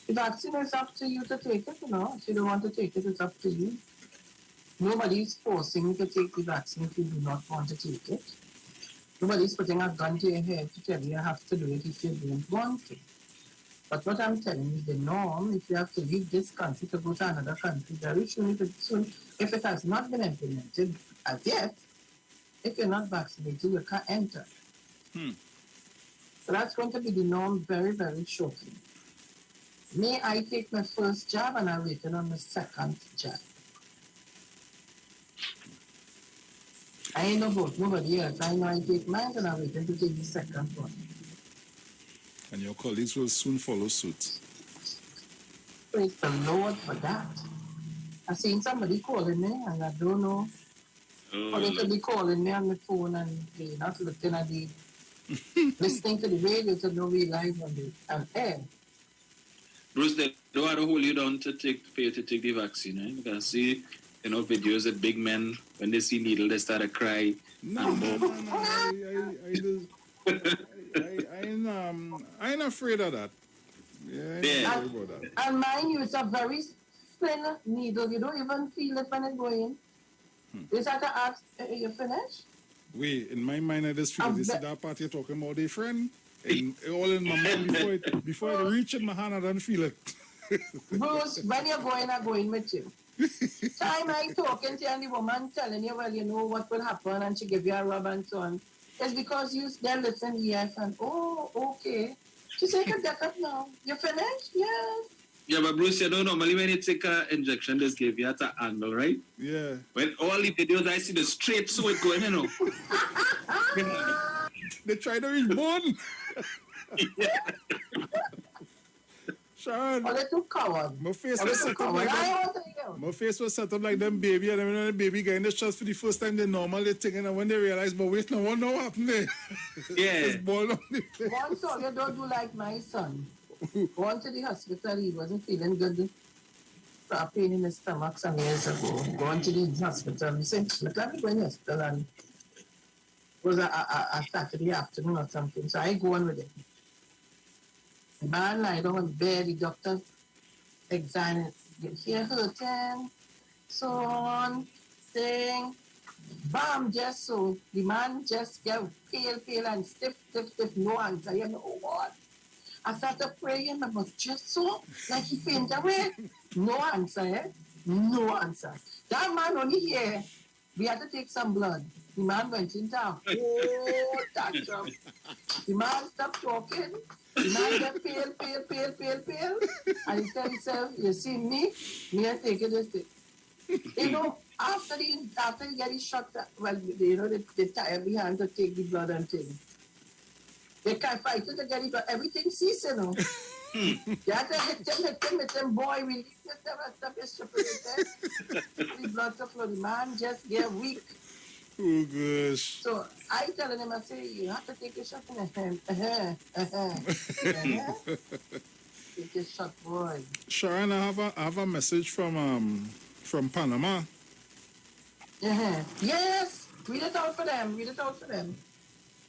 [SPEAKER 5] The vaccine is up to you to take it, you know. If you don't want to take it, it's up to you. Nobody is forcing you to take the vaccine if you do not want to take it. Nobody's putting a gun to your head to tell you you have to do it if you don't want to. But what I'm telling you, the norm, if you have to leave this country to go to another country, very soon, if it has not been implemented as yet, if you're not vaccinated, you can't enter. So that's going to be the norm very, very shortly. May I take my first jab and I'm waiting on the second jab. I ain't no vote, nobody else. I know I take mine and I'm waiting to take the second one.
[SPEAKER 3] And your colleagues will soon follow suit.
[SPEAKER 5] Praise the Lord for that. I've seen somebody calling me and I don't know. Or they could be calling me on the phone and they're not looking at the, listening to the radio to know we live on the air.
[SPEAKER 4] Bruce, they don't want to hold you down to for you to take the vaccine, right? You can see, videos of big men, when they see needle, they start to cry.
[SPEAKER 3] No. I ain't afraid of that. Yeah.
[SPEAKER 5] About that. And mind you, it's a very thin needle. You don't even feel it when it's going. You just have to ask, you finished?
[SPEAKER 3] Wait, in my mind, I just feel this is that part you're talking about, a friend. And all in my mind, before I reach in my hand, I don't feel it.
[SPEAKER 5] Bruce, when you're going, I'm going with you. Time I talking to you and the woman telling you, well, you know what will happen, and she give you a rub and so on. It's because you then listen, yes, and okay. She said, you get it now. You finished? Yes.
[SPEAKER 4] Yeah, but Bruce, normally when you take an injection, they give you at an angle, right?
[SPEAKER 3] Yeah.
[SPEAKER 4] When all the videos I see the straight sword going,
[SPEAKER 3] They try to reach bone. Sharon, my face was set up like them. My face was set up like them baby, and when the baby getting the shots for the first time, they normally thinking, and when they realize, but wait, no one know what happened there.
[SPEAKER 4] Yeah.
[SPEAKER 5] One song you don't do like my son. Going to the hospital, he wasn't feeling good. A pain in his stomach some years ago. Going to the hospital, he said, look, let me go in the hospital, and it was a Saturday afternoon or something, so I go on with it. The man lie down on the bed, the doctor examined, here hurting, so on, thing. Bam, just so. The man just get pale and stiff, no answer. You know what? I started praying, but just so, like he fainted away. No answer, eh? No answer. That man only here, we had to take some blood. The man went in town. Tantrum. The man stopped talking. The man get pale. And he tell himself, you see me I take this thing. After he get his shot, well, they tie behind to take the blood and thing. They can't fight to get it, but everything ceases, You have to hit him, boy, we let them stop his the blood to flow. The man just get weak.
[SPEAKER 3] Oh, gosh.
[SPEAKER 5] So I telling him, I say, you have to take a shot in the hand. Take a shot, boy.
[SPEAKER 3] Sharon, I have a message from Panama.
[SPEAKER 5] Yes, read it out for them.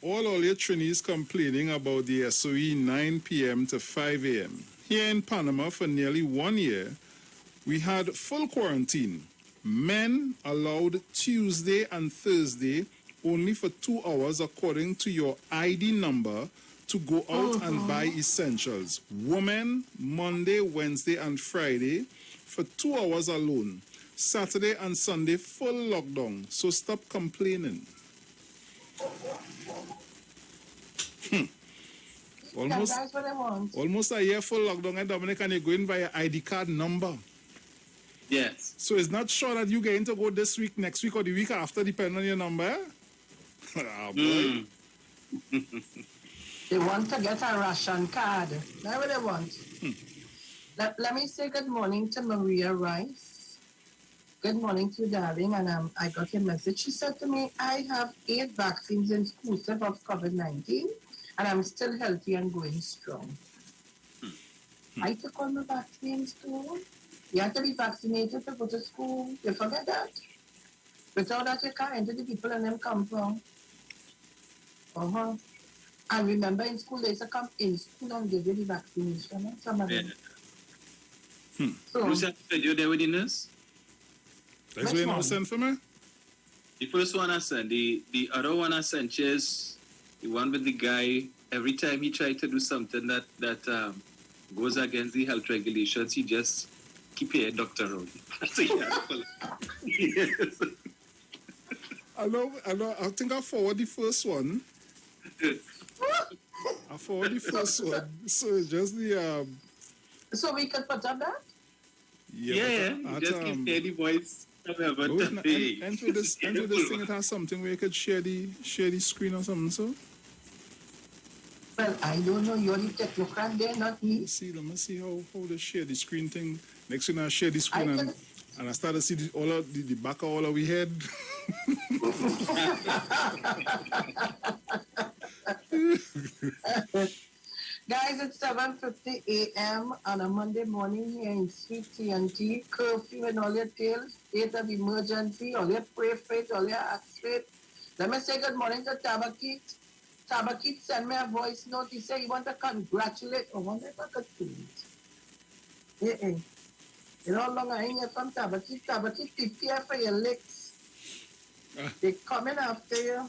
[SPEAKER 3] All your trainees complaining about the SOE 9 p.m. to 5 a.m. Here in Panama for nearly 1 year, we had full quarantine. Men allowed Tuesday and Thursday only for 2 hours according to your ID number to go out and buy essentials. Women, Monday, Wednesday, and Friday for 2 hours alone. Saturday and Sunday, full lockdown. So stop complaining. Almost a year full lockdown at Dominic, and you go in by your ID card number.
[SPEAKER 4] Yes.
[SPEAKER 3] So it's not sure that you're going to go this week, next week, or the week after, depending on your number. Boy.
[SPEAKER 5] They want to get a ration card. That's what they want. Let me say good morning to Maria Rice. Good morning to you, darling. And I got a message. She said to me, I have 8 vaccines inclusive of COVID-19, and I'm still healthy and going strong. I took all my vaccines too. You have to be vaccinated to go to school. You forget that. Without that, you can't enter the people and them come from. And remember in school, they used to come in school and give you the vaccination. Some of them.
[SPEAKER 4] So, you said you're there with the nurse?
[SPEAKER 3] That's what you sent for me?
[SPEAKER 4] The first one I sent. The other one I sent is the one with the guy. Every time he tried to do something that goes against the health regulations, he just keep your doctor around. Yes.
[SPEAKER 3] I know. I think I forward the first one. I forward the first one. So it's just the
[SPEAKER 5] So we can put up that?
[SPEAKER 4] Yeah, just give the voice. However,
[SPEAKER 3] and for this thing, it has something where you could share the screen or something. So.
[SPEAKER 5] Well, I don't know. You're the technocrat there, not me.
[SPEAKER 3] Let me see how they share the screen thing. Next thing I share the screen and I start to see the back of all of we head.
[SPEAKER 5] Guys, it's 7:50 a.m. on a Monday morning here in Sweet TNT. Curfew and all your tales, state of emergency, all your pray for it, all your ask for it. Let me say good morning to Tabakit. Tabakit sent me a voice note. He said he want to congratulate. I wonder if I could tweet. You know how long I ain't hear from Tabakit. Tabakit, prepare for your licks. They coming after you.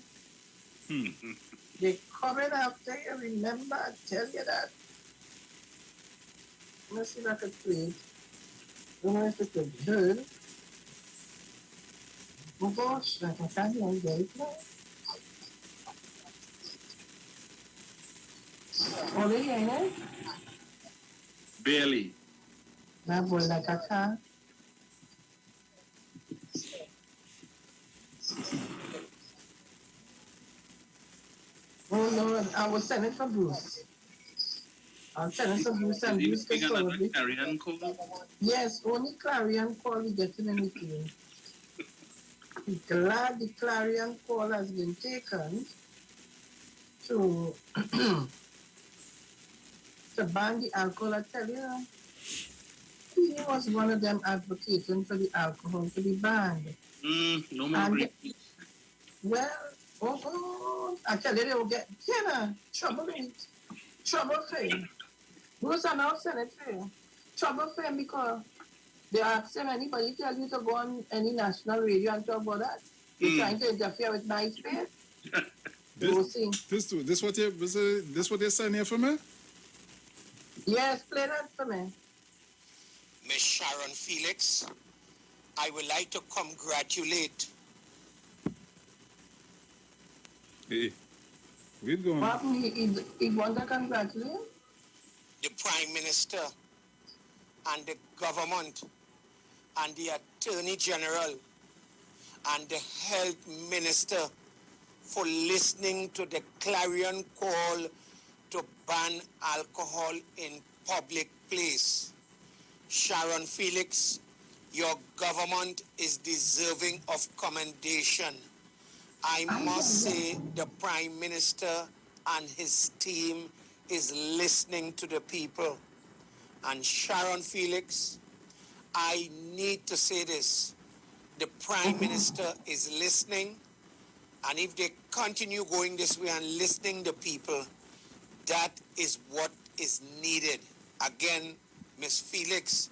[SPEAKER 5] They coming after you. Remember, I tell you that. Let me see if I could tweet. I don't know if it's a bird. Oh gosh, I can't even get it now. Oh, they ain't it?
[SPEAKER 4] Barely.
[SPEAKER 5] That boy like a car. Oh no, I was sending for Bruce. I'm sending some Bruce and Bruce can solve it.
[SPEAKER 4] Clarion call?
[SPEAKER 5] Yes, only Clarion call we get in anything. I'm glad the Clarion call has been taken to ban the alcohol. I tell you, he was one of them advocating for the alcohol to be banned.
[SPEAKER 4] No more.
[SPEAKER 5] Well, I tell you, they will get trouble in it. Trouble for him. Bruce announced it for him. Trouble for him because they ask him, anybody tell you to go on any national radio and talk about that? You're trying to interfere with my space?
[SPEAKER 3] This what they're saying here for me?
[SPEAKER 5] Yes, play that for me.
[SPEAKER 11] Miss Sharon Felix, I would like to congratulate.
[SPEAKER 3] Hey, we're going.
[SPEAKER 5] What he want to congratulate?
[SPEAKER 11] The Prime Minister and the government and the Attorney General and the Health Minister for listening to the clarion call to ban alcohol in public place. Sharon Felix, your government is deserving of commendation. I must say the Prime Minister and his team is listening to the people. And Sharon Felix, I need to say this. The Prime Minister is listening, and if they continue going this way and listening to people, that is what is needed. Again, Miss Felix,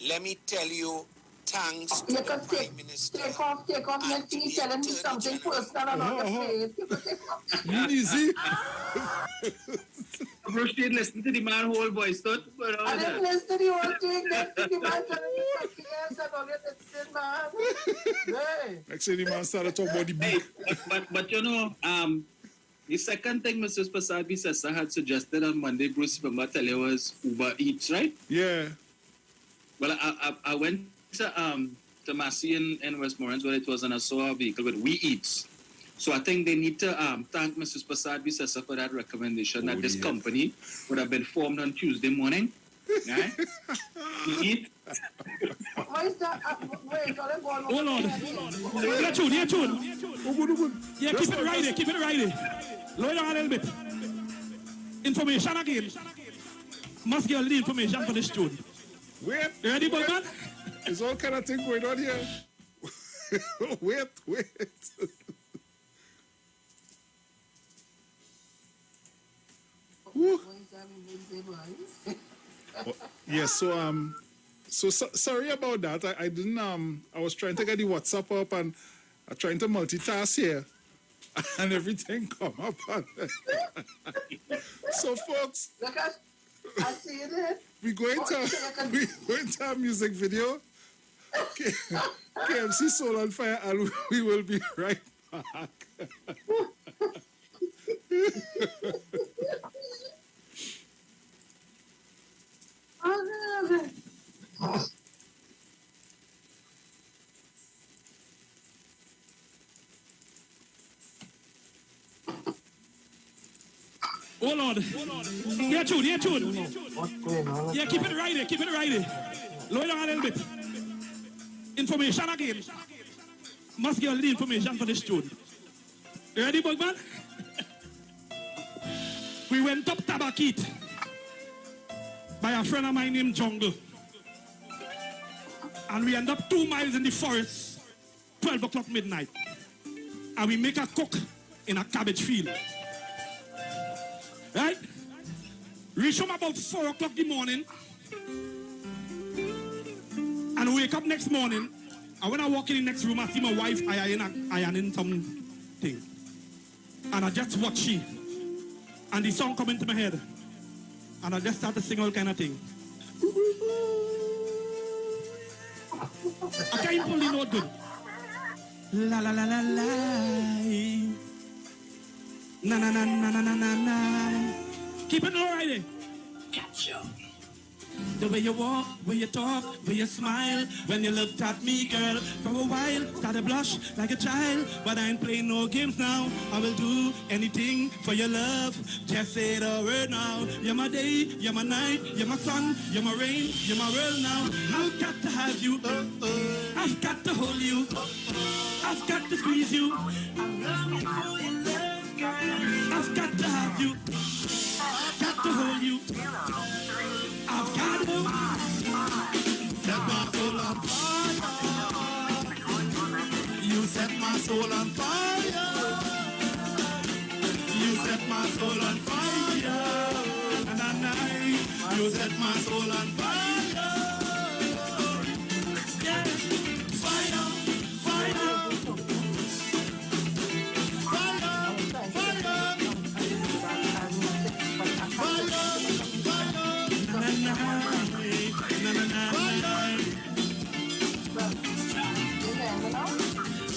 [SPEAKER 11] let me tell you, thanks to the Prime Minister.
[SPEAKER 5] Take off. Let me telling me something personal about the place.
[SPEAKER 3] Easy.
[SPEAKER 4] Bruce didn't listen to the man whole voice, I
[SPEAKER 5] didn't listen to the whole thing. The man telling me something else and all that. Still, man. Hey.
[SPEAKER 3] Actually, the man started talking about the book.
[SPEAKER 4] But you know, the second thing Mrs. Prasad Bisasa had suggested on Monday, Bruce, remember, tell you, was Uber Eats, right?
[SPEAKER 3] Yeah.
[SPEAKER 4] Well, I went to Massey in Westmoreland where it was, and I saw a vehicle with We Eats. So I think they need to thank Mrs. Prasad Bisasa for that recommendation that this company would have been formed on Tuesday morning. Right? We Eat.
[SPEAKER 5] Why is that? Wait,
[SPEAKER 12] hold on. Hear tune. Yeah, keep it right there. Lower down a little bit. Information again. Must get the information for this tune.
[SPEAKER 3] Wait.
[SPEAKER 12] You ready, boy, man?
[SPEAKER 3] There's all kind of thing going on here. Wait. Yes, so sorry about that. I didn't I was trying to get the WhatsApp up and I'm trying to multitask here and everything come up on so folks,
[SPEAKER 5] I see it.
[SPEAKER 3] We going to a music video. KMC Soul on Fire, and we will be right back.
[SPEAKER 12] Oh Lord. Yeah, tune. Yeah, keep it right there. Keep it right there. Lower down a little bit. Information again. Must give the information for this tune. You ready, Bugman? We went up Tabakit by a friend of mine named Jungle. And we end up 2 miles in the forest, 12 o'clock midnight. And we make a cook in a cabbage field. Right? Reach home about 4 o'clock in the morning. And wake up next morning. And when I walk in the next room, I see my wife ironing something. And I just watch she. And the song come into my head. And I just start to sing all kind of thing. I can't pull the note good. La la la la la. Na na na na na na na na. Keep it low right there. Catch you. The way you walk, way you talk, way you smile. When you looked at me, girl, for a while, started blush like a child. But I ain't playing no games now. I will do anything for your love. Just say the word now. You're my day, you're my night, you're my sun, you're my rain, you're my world now. I've got to have you. I've got to hold you. I've got to squeeze you. I've got to have you. Got to hold you. I've got to set my soul on fire. You set my soul on fire. You set my soul on fire. And you set my soul on fire. Yeah. Fire, fire.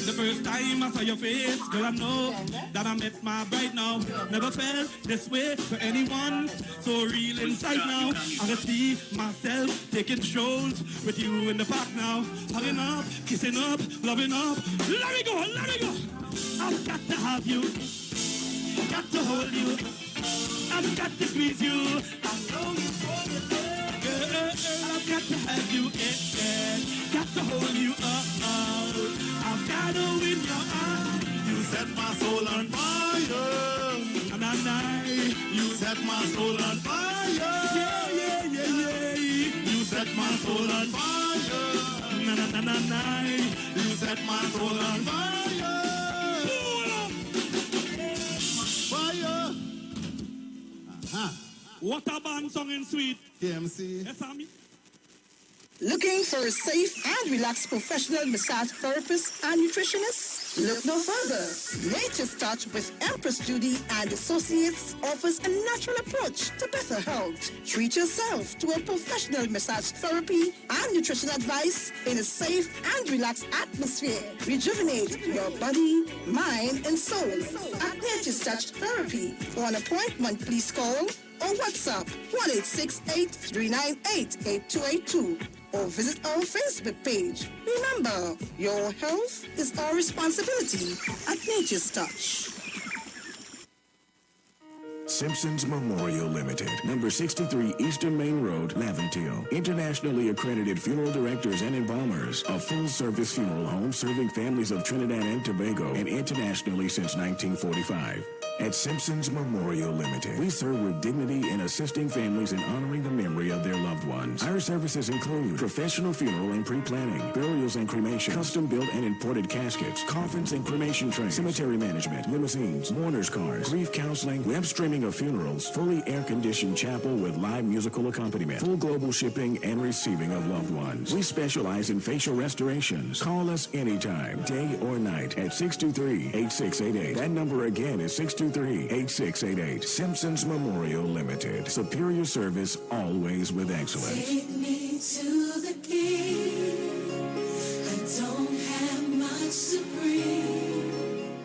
[SPEAKER 12] The first time I saw your face, girl, I know that I met my bride now. Never felt this way for anyone. So real inside now. I can see myself taking strolls with you in the park now. Hugging up, kissing up, loving up. Let me go, let me go. I've got to have you. Got to hold you. I've got to squeeze you. I know you for your love. Girl, I've got to have you. Got to hold you. I've got to win your eye. You set my soul on fire. And you set my soul on fire. Yeah. You set my soul on fire. You set my soul on fire. Fire. What a band song in sweet.
[SPEAKER 2] KMC.
[SPEAKER 12] Yes, Sammy.
[SPEAKER 13] Looking for a safe and relaxed professional massage therapist and nutritionist? Look no further. Nature's Touch with Empress Judy and Associates offers a natural approach to better health. Treat yourself to a professional massage therapy and nutrition advice in a safe and relaxed atmosphere. Rejuvenate your body, mind, and soul at Nature's Touch Therapy. For an appointment, please call or WhatsApp 1-868-398-8282 or visit our Facebook page. Remember, your health is our responsibility at Nature's Touch.
[SPEAKER 14] Simpsons Memorial Limited, number 63 Eastern Main Road, Laventille. Internationally accredited funeral directors and embalmers. A full-service funeral home serving families of Trinidad and Tobago and internationally since 1945. At Simpsons Memorial Limited, we serve with dignity in assisting families in honoring the memory of their loved ones. Our services include professional funeral and pre-planning, burials and cremation, custom-built and imported caskets, coffins and cremation trays, cemetery management, limousines, mourners cars, grief counseling, web streaming of funerals, fully air-conditioned chapel with live musical accompaniment, full global shipping and receiving of loved ones. We specialize in facial restorations. Call us anytime, day or night, at 623-8688. That number again is 623 633-8688. Simpson's Memorial Limited. Superior service, always with excellence.
[SPEAKER 15] Take me to the king. I don't have much to bring.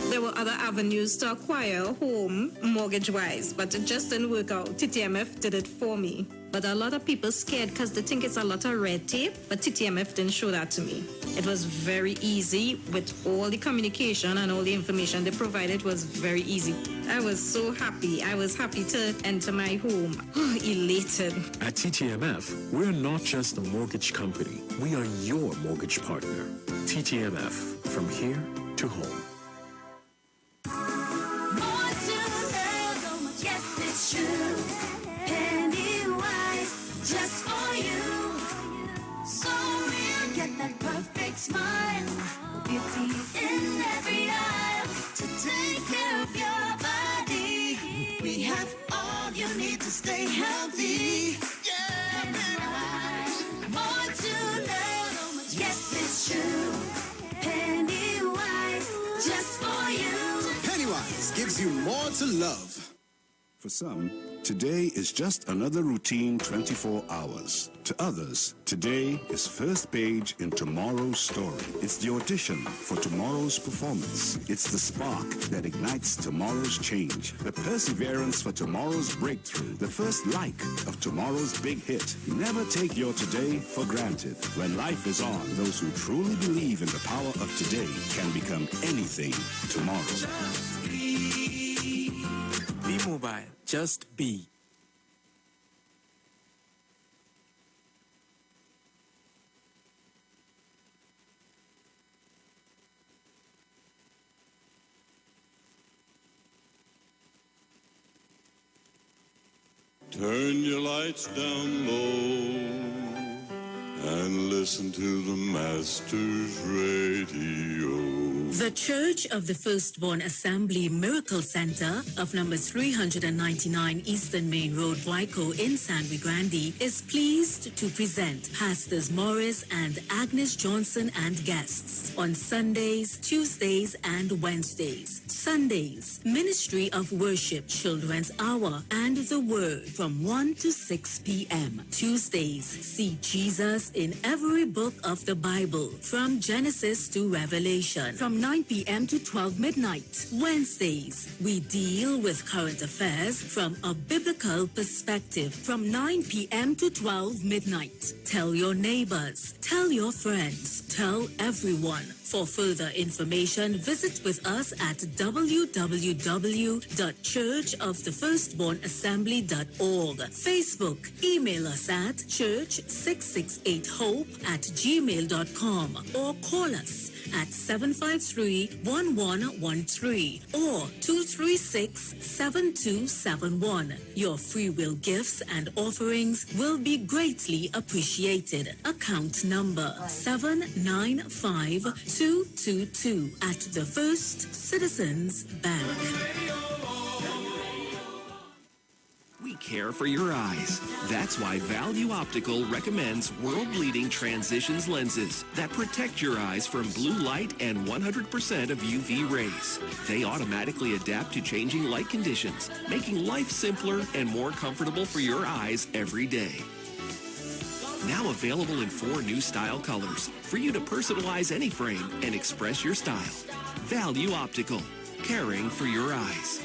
[SPEAKER 16] There were other avenues to acquire a home mortgage-wise, but it just didn't work out. TTMF did it for me. But a lot of people scared because they think it's a lot of red tape, but TTMF didn't show that to me. It was very easy with all the communication and all the information they provided was very easy. I was so happy. I was happy to enter my home. Elated.
[SPEAKER 17] At TTMF, we're not just a mortgage company. We are your mortgage partner. TTMF, from here to home.
[SPEAKER 15] More to love, yes it's true. Pennywise, just for you. So real, get that perfect smile. Beauty's in every aisle. To take care of your body, we have all you need to stay healthy. Yeah, Pennywise. More to love, yes it's true. Pennywise, just for you.
[SPEAKER 18] Pennywise gives you more to love. For some, today is just another routine 24 hours. To others, today is first page in tomorrow's story. It's the audition for tomorrow's performance. It's the spark that ignites tomorrow's change. The perseverance for tomorrow's breakthrough. The first like of tomorrow's big hit. Never take your today for granted. When life is on, those who truly believe in the power of today can become anything tomorrow.
[SPEAKER 17] Be mobile. Just be.
[SPEAKER 19] Turn your lights down low and listen to the Master's radio.
[SPEAKER 20] The Church of the Firstborn Assembly Miracle Center of number 399 Eastern Main Road, Waiko in San Luis Grande is pleased to present Pastors Morris and Agnes Johnson and guests on Sundays, Tuesdays, and Wednesdays. Sundays, Ministry of Worship Children's Hour and the Word from 1 to 6 p.m. Tuesdays, see Jesus in every book of the Bible from Genesis to Revelation from 9 p.m. to 12 midnight. Wednesdays, we deal with current affairs from a biblical perspective from 9 p.m. to 12 midnight. Tell your neighbors, tell your friends, tell everyone. For further information, visit with us at www.churchofthefirstbornassembly.org. Facebook, email us at church668hope@gmail.com or call us at 753-1113 or 236-7271. Your free will gifts and offerings will be greatly appreciated. Account number 795222 at the First Citizens Bank.
[SPEAKER 21] We care for your eyes. That's why Value Optical recommends world-leading transitions lenses that protect your eyes from blue light and 100% of UV rays. They automatically adapt to changing light conditions, making life simpler and more comfortable for your eyes every day. Now available in 4 new style colors for you to personalize any frame and express your style. Value Optical, caring for your eyes.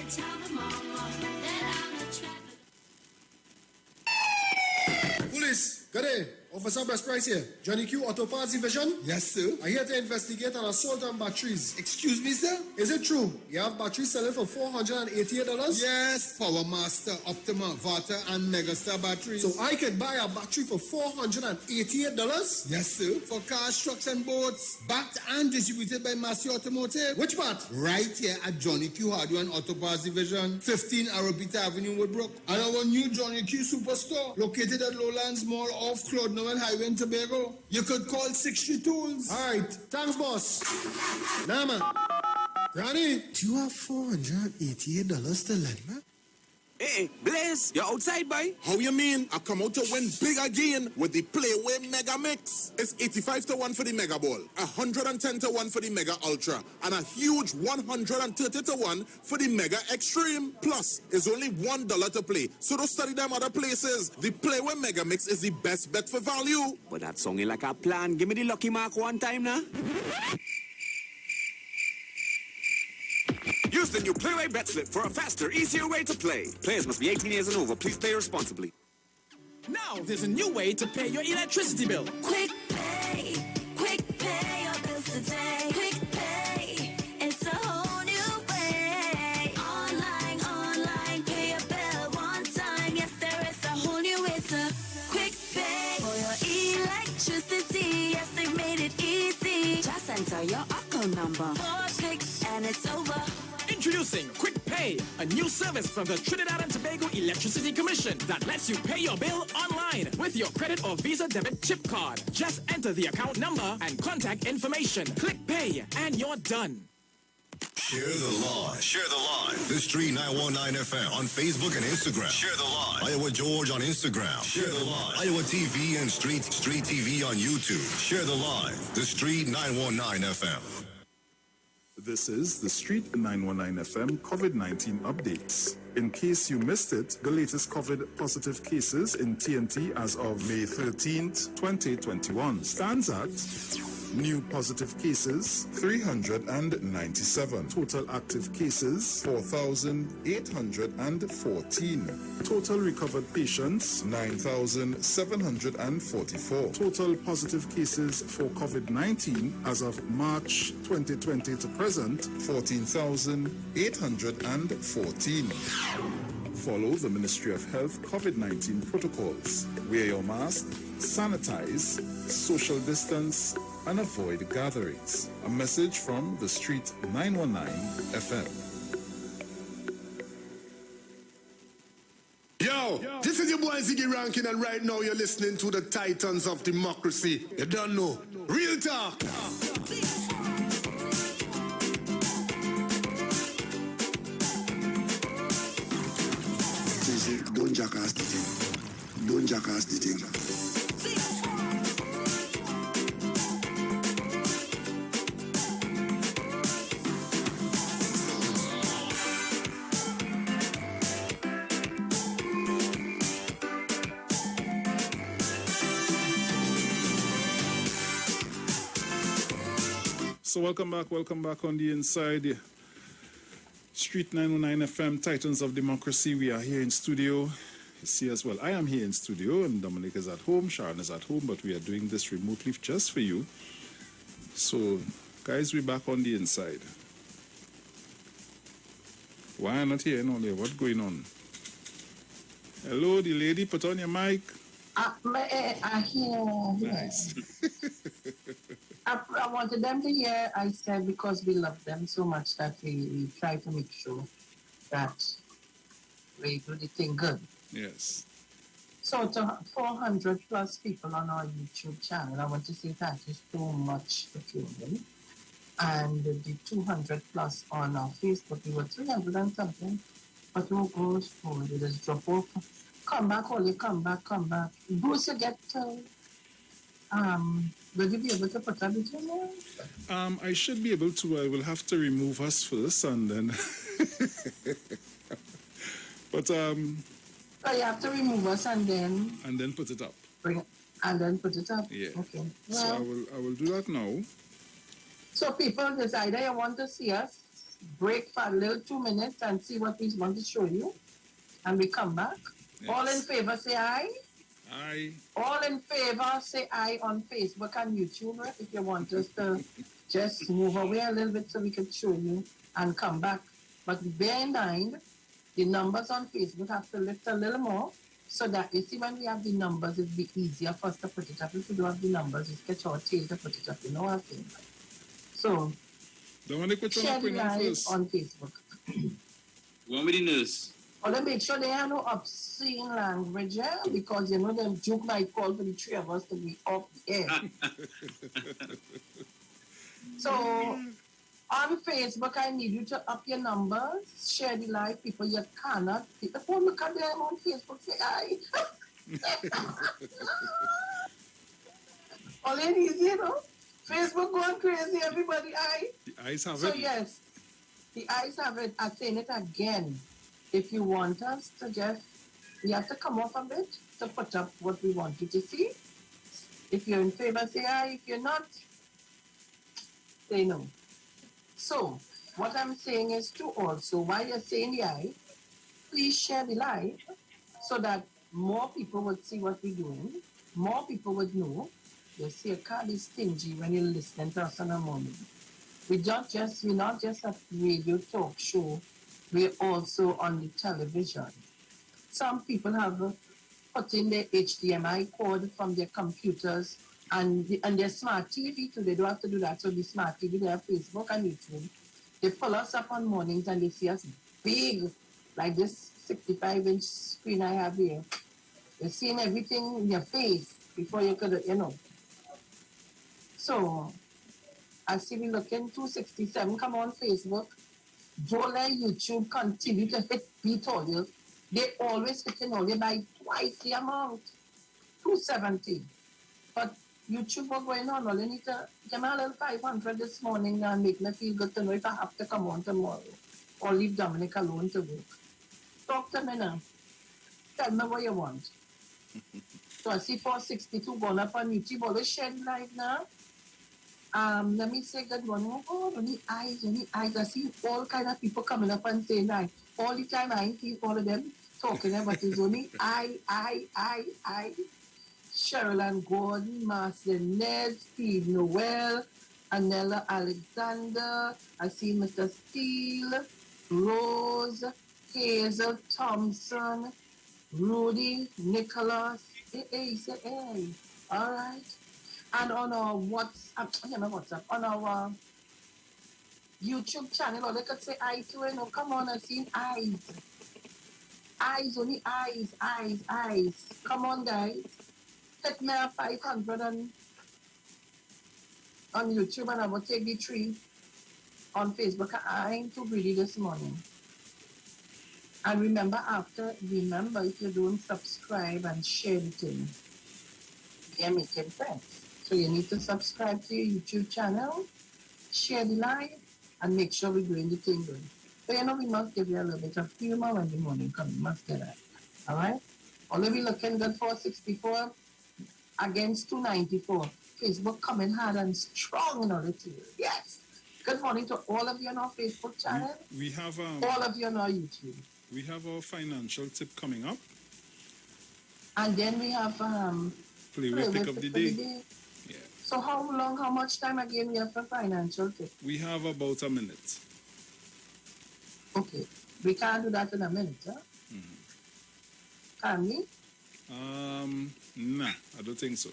[SPEAKER 2] Police, good day. Officer Best Price here. Johnny Q Auto Parts Division? Yes, sir. I'm here to investigate an assault on batteries. Excuse me, sir? Is it true? You have batteries selling for $488? Yes. Power Master, Optima, Vata, and Megastar batteries. So I can buy a battery for $488? Yes, sir. For cars, trucks, and boats. Backed and distributed by Massey Automotive. Which part? Right here at Johnny Q Hardware and Auto Parts Division, 15 Arabita Avenue, Woodbrook. And our new Johnny Q Superstore, located at Lowlands Mall off Claude Noel Highway in Tobago. You could call 63 Tools. All right. Thanks, boss. Nah, man. Ronnie, do you have $488 to lend me?
[SPEAKER 6] Hey, Blaze, you're outside, boy?
[SPEAKER 22] How you mean? I come out to win big again with the Playway Mega Mix. It's 85 to 1 for the Mega Ball, 110 to 1 for the Mega Ultra, and a huge 130 to 1 for the Mega Extreme. Plus, it's only $1 to play, so don't study them other places. The Playway Mega Mix is the best bet for value.
[SPEAKER 6] But that sounding like a plan. Give me the lucky mark one time now.
[SPEAKER 23] Use the new Playway Bet Slip for a faster, easier way to play. Players must be 18 years and over. Please play responsibly.
[SPEAKER 24] Now there's a new way to pay your electricity bill.
[SPEAKER 15] Quick pay your bills today. Quick pay, it's a whole new way. Online, pay your bill one time. Yes, there is a whole new way to quick pay for your electricity. Yes, they made it easy. Just enter your account number. 4 clicks and it's over.
[SPEAKER 24] Introducing Quick Pay, a new service from the Trinidad and Tobago Electricity Commission that lets you pay your bill online with your credit or Visa debit chip card. Just enter the account number and contact information. Click Pay and you're done.
[SPEAKER 1] Share the live. Share the live. The Street 919 FM on Facebook and Instagram. Share the live. Iowa George on Instagram. Share the live. Iowa TV and Street TV on YouTube. Share the live. The Street 919 FM.
[SPEAKER 3] This is the Street 919 FM COVID-19 updates. In case you missed it, the latest COVID positive cases in TNT as of May 13th, 2021 stands at new positive cases 397, total active cases 4,814, total recovered patients 9,744, total positive cases for COVID-19 as of March 2020 to present 14,814. Follow the Ministry of Health COVID-19 protocols. Wear your mask, sanitize, social distance, and avoid gatherings. A message from the Street 919 FM.
[SPEAKER 2] Yo, this is your boy Ziggy Rankin, and right now you're listening to the Titans of Democracy. You don't know. Real talk.
[SPEAKER 25] Don't jackass the thing. Don't jackass the thing.
[SPEAKER 3] So welcome back on the inside. Street 909 FM, Titans of Democracy. We are here in studio. You see as well, I am here in studio and Dominic is at home, Sharon is at home, but we are doing this remotely just for you. So, guys, we're back on the inside. Why are not here, Nolia? What's going on? Hello, the lady, put on your mic.
[SPEAKER 5] I hear.
[SPEAKER 3] Nice.
[SPEAKER 5] I wanted them to hear, I said, because we love them so much that we try to make sure that we do the thing good.
[SPEAKER 3] Yes.
[SPEAKER 5] So to 400 plus people on our YouTube channel, I want to say thank you so much for tuning. And the 200 plus on our Facebook, we were 300 and something. But who goes forward? It just drop off. Come back, Holly, come back. Bruce, you get will you be able to put that between there?
[SPEAKER 3] I should be able to. I will have to remove us first and then. But So
[SPEAKER 5] you have to remove us and then.
[SPEAKER 3] And then put it up.
[SPEAKER 5] Bring it and then put it up.
[SPEAKER 3] Yeah.
[SPEAKER 5] Okay.
[SPEAKER 3] Well, so I will do that now.
[SPEAKER 5] So people decide you want to see us, break for a little 2 minutes and see what we want to show you, and we come back. Yes. All in favor, say aye.
[SPEAKER 3] Aye.
[SPEAKER 5] All in favor, say aye on Facebook and YouTube, right? If you want us to just move away a little bit so we can show you and come back. But bear in mind, the numbers on Facebook have to lift a little more so that you see when we have the numbers, it'll be easier for us to put it up. If we don't have the numbers, it's catch our tail to put it up. You know what I think? So,
[SPEAKER 3] Dominic, which
[SPEAKER 5] share the live on Facebook.
[SPEAKER 4] One with the nurse.
[SPEAKER 5] Well, then make sure they have no obscene language, because you know the joke might call for the three of us to be off the air. So, On Facebook, I need you to up your numbers, share the live. People, you cannot. People won't look at them on Facebook, say, aye. All it is, you know. Facebook going crazy, everybody, aye.
[SPEAKER 3] The eyes have
[SPEAKER 5] So,
[SPEAKER 3] it.
[SPEAKER 5] yes, the eyes have it. I'm saying it again. If you want us to just, we have to come off a bit to put up what we want you to see. If you're in favor, say aye. If you're not, say no. So, what I'm saying is to also, while you're saying the aye, please share the live so that more people would see what we're doing, more people would know. You see, a can't be stingy when you're listening to us in the morning. We're not just a radio talk show, we're also on the television. Some people have put in their HDMI cord from their computers and their smart TV too. They don't have to do that. So the smart TV, they have Facebook and YouTube. They pull us up on mornings and they see us big, like this 65-inch screen I have here. They're seeing everything in your face before you could, you know. So, I see we looking 267, come on Facebook. Don't let YouTube continue to hit beat all you. They always hitting all you by twice the amount, 270. But YouTube was going on, all you need to give me a little 500 this morning and make me feel good to know if I have to come on tomorrow or leave Dominic alone to work. Talk to me now. Tell me what you want. So I see 462 going up on YouTube, always sharing live now. Let me say good morning. Oh, you need eyes. I see all kind of people coming up and saying that. All the time I see all of them talking about it's only I. Sharon Gordon, Master Ned, Steve Noel, Anella Alexander. I see Mr. Steele, Rose, Hazel Thompson, Rudy, Nicholas. Hey. All right. And on our WhatsApp, on our YouTube channel, or they could say I too, you know, come on, I see eyes. Eyes, only eyes. Come on, guys. Hit me up 500 on YouTube and I will take the 3 on Facebook. I ain't too greedy this morning. And remember if you don't subscribe and share the thing, you're making friends. So you need to subscribe to your YouTube channel, share the live, and make sure we're doing the thing good. So you know we must give you a little bit of humor when the morning comes. We must get that. All right? Only we looking good 464 against 294. Facebook coming hard and strong in order to you. Yes. Good morning to all of you on our Facebook channel.
[SPEAKER 3] We have
[SPEAKER 5] all of you on our YouTube.
[SPEAKER 3] We have our financial tip coming up.
[SPEAKER 5] And then we have
[SPEAKER 3] play with pick of the day. Yeah.
[SPEAKER 5] So how much time again we have for financial tip?
[SPEAKER 3] We have about a minute.
[SPEAKER 5] Okay. We can't do that in a minute, huh?
[SPEAKER 3] Mm-hmm.
[SPEAKER 5] Can we?
[SPEAKER 3] Nah, I don't think so.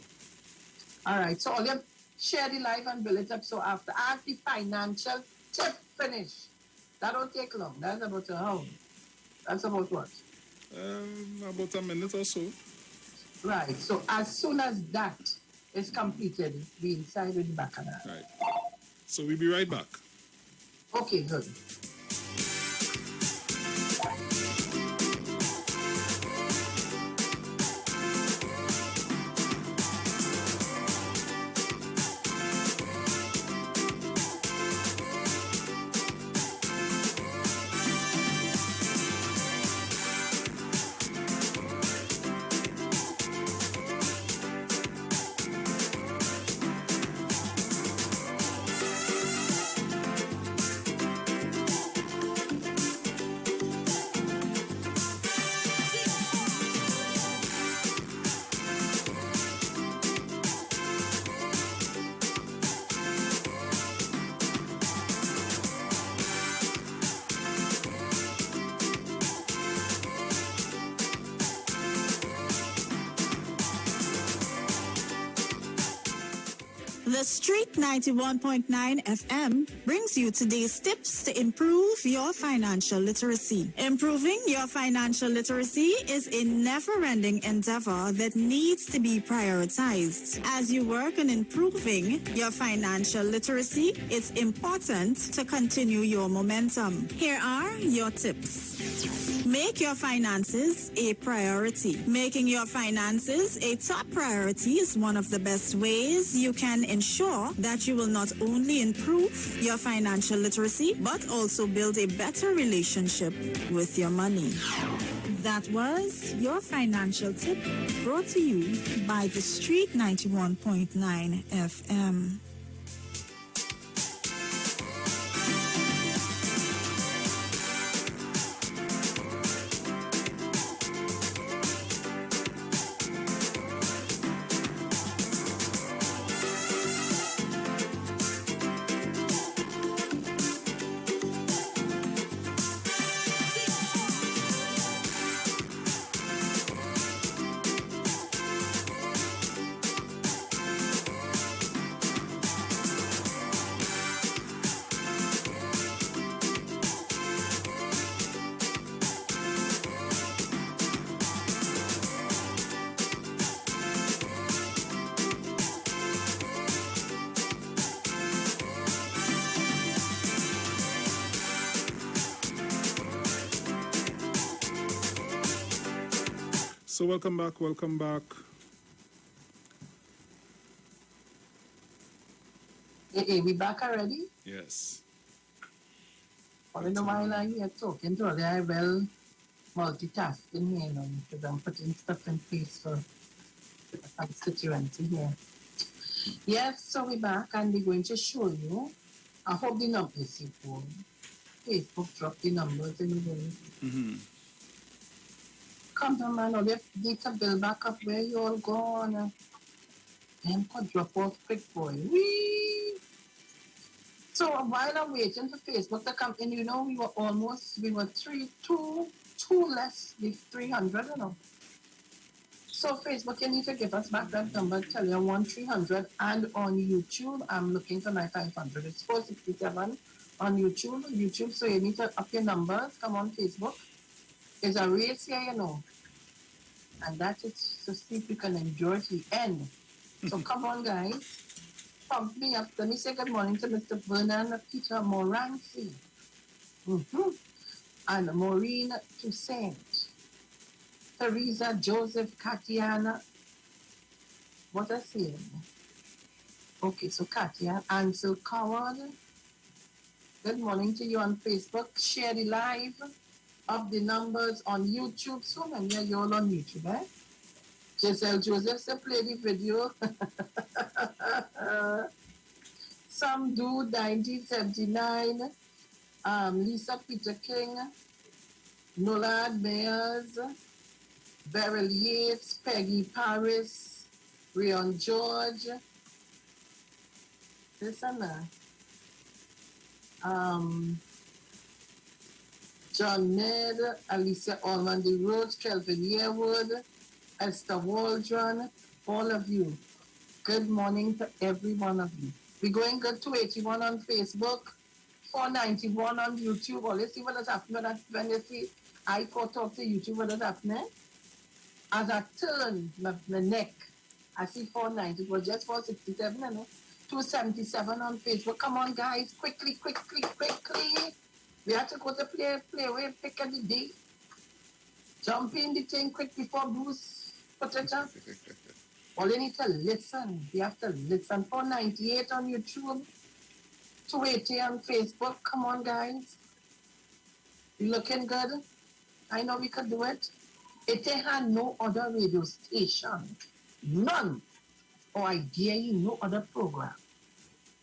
[SPEAKER 5] All right. So all you share the live and build it up. So after the financial tip finish, that don't take long. That's about an hour. That's about what?
[SPEAKER 3] About a minute or so.
[SPEAKER 5] Right. So as soon as that is completed, we inside with the back of that.
[SPEAKER 3] Right. So we'll be right back.
[SPEAKER 5] Okay, good.
[SPEAKER 13] The Street 91.9 FM brings you today's tips to improve your financial literacy. Improving your financial literacy is a never-ending endeavor that needs to be prioritized. As you work on improving your financial literacy, it's important to continue your momentum. Here are your tips. Make your finances a priority. Making your finances a top priority is one of the best ways you can ensure that you will not only improve your financial literacy, but also build a better relationship with your money. That was your financial tip, brought to you by the Street 91.9 FM.
[SPEAKER 3] So welcome back.
[SPEAKER 5] Hey, we back already?
[SPEAKER 3] Yes.
[SPEAKER 5] I don't know why I'm here talking to her. I will multitasking here, because I'm putting stuff in place for the constituency here. Yes, so we're back and we're going to show you. I hope the numbers you for. Facebook drop the numbers anyway.
[SPEAKER 3] Mm-hmm.
[SPEAKER 5] Come on, man, all you need to build back up where you all gone. Them could drop off quick, boy. Whee! So while I'm waiting for Facebook to come in, we were two less than 300, So Facebook, you need to give us back that number, tell you 1-300, and on YouTube, I'm looking for my 500. It's 467 on YouTube, so you need to up your numbers. Come on, Facebook. There's a race here, and that is to see if you can enjoy the end. So come on, guys. Pump me up. Let me say good morning to Mr. Vernon Peter Morancy. And Maureen Toussaint. Teresa Joseph Katiana. What I say? Okay, so Katia. Ansel Coward. Good morning to you on Facebook. Share the live of the numbers on YouTube. So many of you all on YouTube, eh? Giselle Joseph said play the video. Some Dude 1979. Lisa Peter King. Nolad Mayers. Beryl Yates. Peggy Paris. Rion George. Listen now. John Ned, Alicia Allman de Rhodes, Kelvin Yearwood, Esther Waldron, all of you. Good morning to every one of you. We're going good, 281 on Facebook, 491 on YouTube. Well, let's see what is happening when you see I caught up to YouTube, what is happening. As I turn my neck, I see 490, it was just 467, 277 on Facebook. Come on, guys, quickly. We have to go to play where pick of the day. Jump in the thing quick before Bruce put it up. All you need to listen. You have to listen. 498 on YouTube. 280 on Facebook. Come on, guys. You looking good? I know we could do it. It had no other radio station. None. Or I dare you, no other program.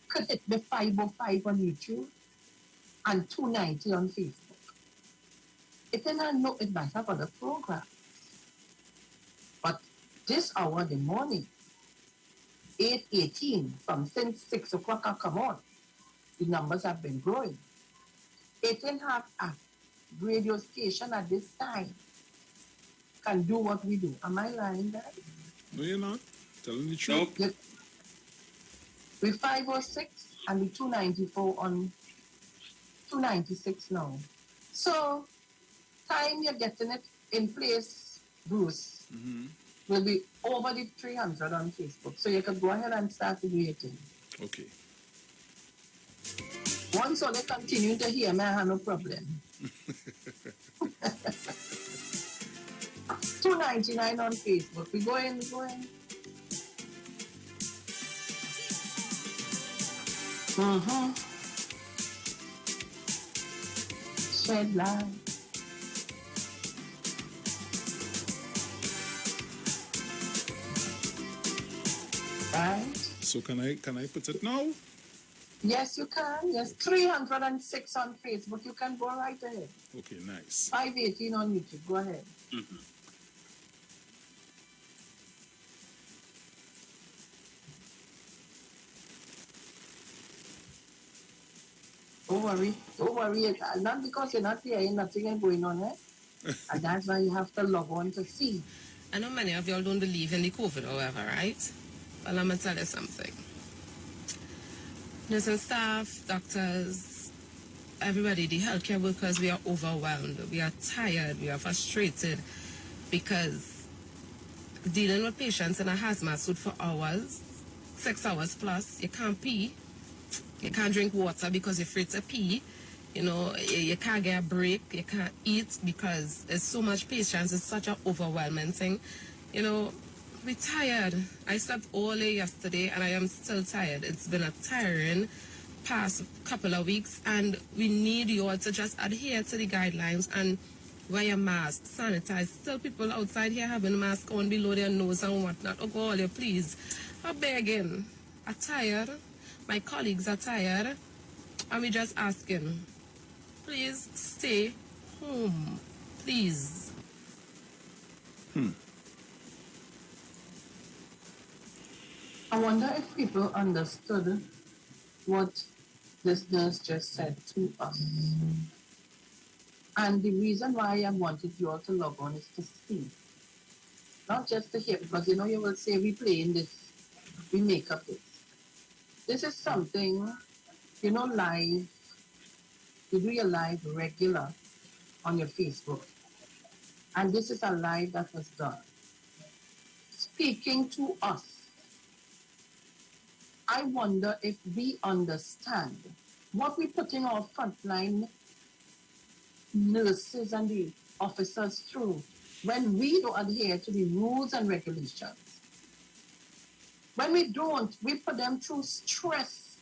[SPEAKER 5] Could it be 505 on YouTube? And 290 on Facebook. It did not know it might have other programs. But this hour in the morning, 8:18, from since 6 o'clock, come on, the numbers have been growing. It didn't have a radio station at this time can do what we do. Am I lying, guys?
[SPEAKER 3] No, you're not. Telling the truth.
[SPEAKER 5] Nope. We 506 and we 294 on 296 now. So, time you're getting it in place, Bruce, will be over the 300 on Facebook. So you can go ahead and start waiting.
[SPEAKER 3] Okay.
[SPEAKER 5] Once all they continue to hear me, I have no problem. $2.99 on Facebook. We go in. Shed light. Right?
[SPEAKER 3] So can I put it now?
[SPEAKER 5] Yes, you can. Yes, 306 on Facebook. You can go right ahead.
[SPEAKER 3] Okay, nice.
[SPEAKER 5] 518 on YouTube. Go ahead. Don't worry. Not because you're not here, nothing is going on, and that's why you have to log on to see.
[SPEAKER 7] I know many of y'all don't believe in the COVID, however, right? Well, I'm going to tell you something. Nursing staff, doctors, everybody, the healthcare workers, we are overwhelmed. We are tired. We are frustrated because dealing with patients in a hazmat suit for hours, 6 hours plus, you can't pee. You can't drink water because you're afraid to pee. You know, you can't get a break. You can't eat because there's so much patience. It's such an overwhelming thing. You know, we're tired. I slept all day yesterday and I am still tired. It's been a tiring past couple of weeks and we need you all to just adhere to the guidelines and wear your mask, sanitize. Still people outside here having masks on below their nose and whatnot. Oh, God, you please. I'm begging. I'm tired. My colleagues are tired, and we're just asking, please stay home, please.
[SPEAKER 5] I wonder if people understood what this nurse just said to us. And the reason why I wanted you all to log on is to see, not just to hear, because you know you will say we play in this, we make up this. This is something, you know, live. You do your live regular on your Facebook. And this is a live that was done. Speaking to us. I wonder if we understand what we're putting our frontline nurses and the officers through when we don't adhere to the rules and regulations. When we don't, we put them through stress.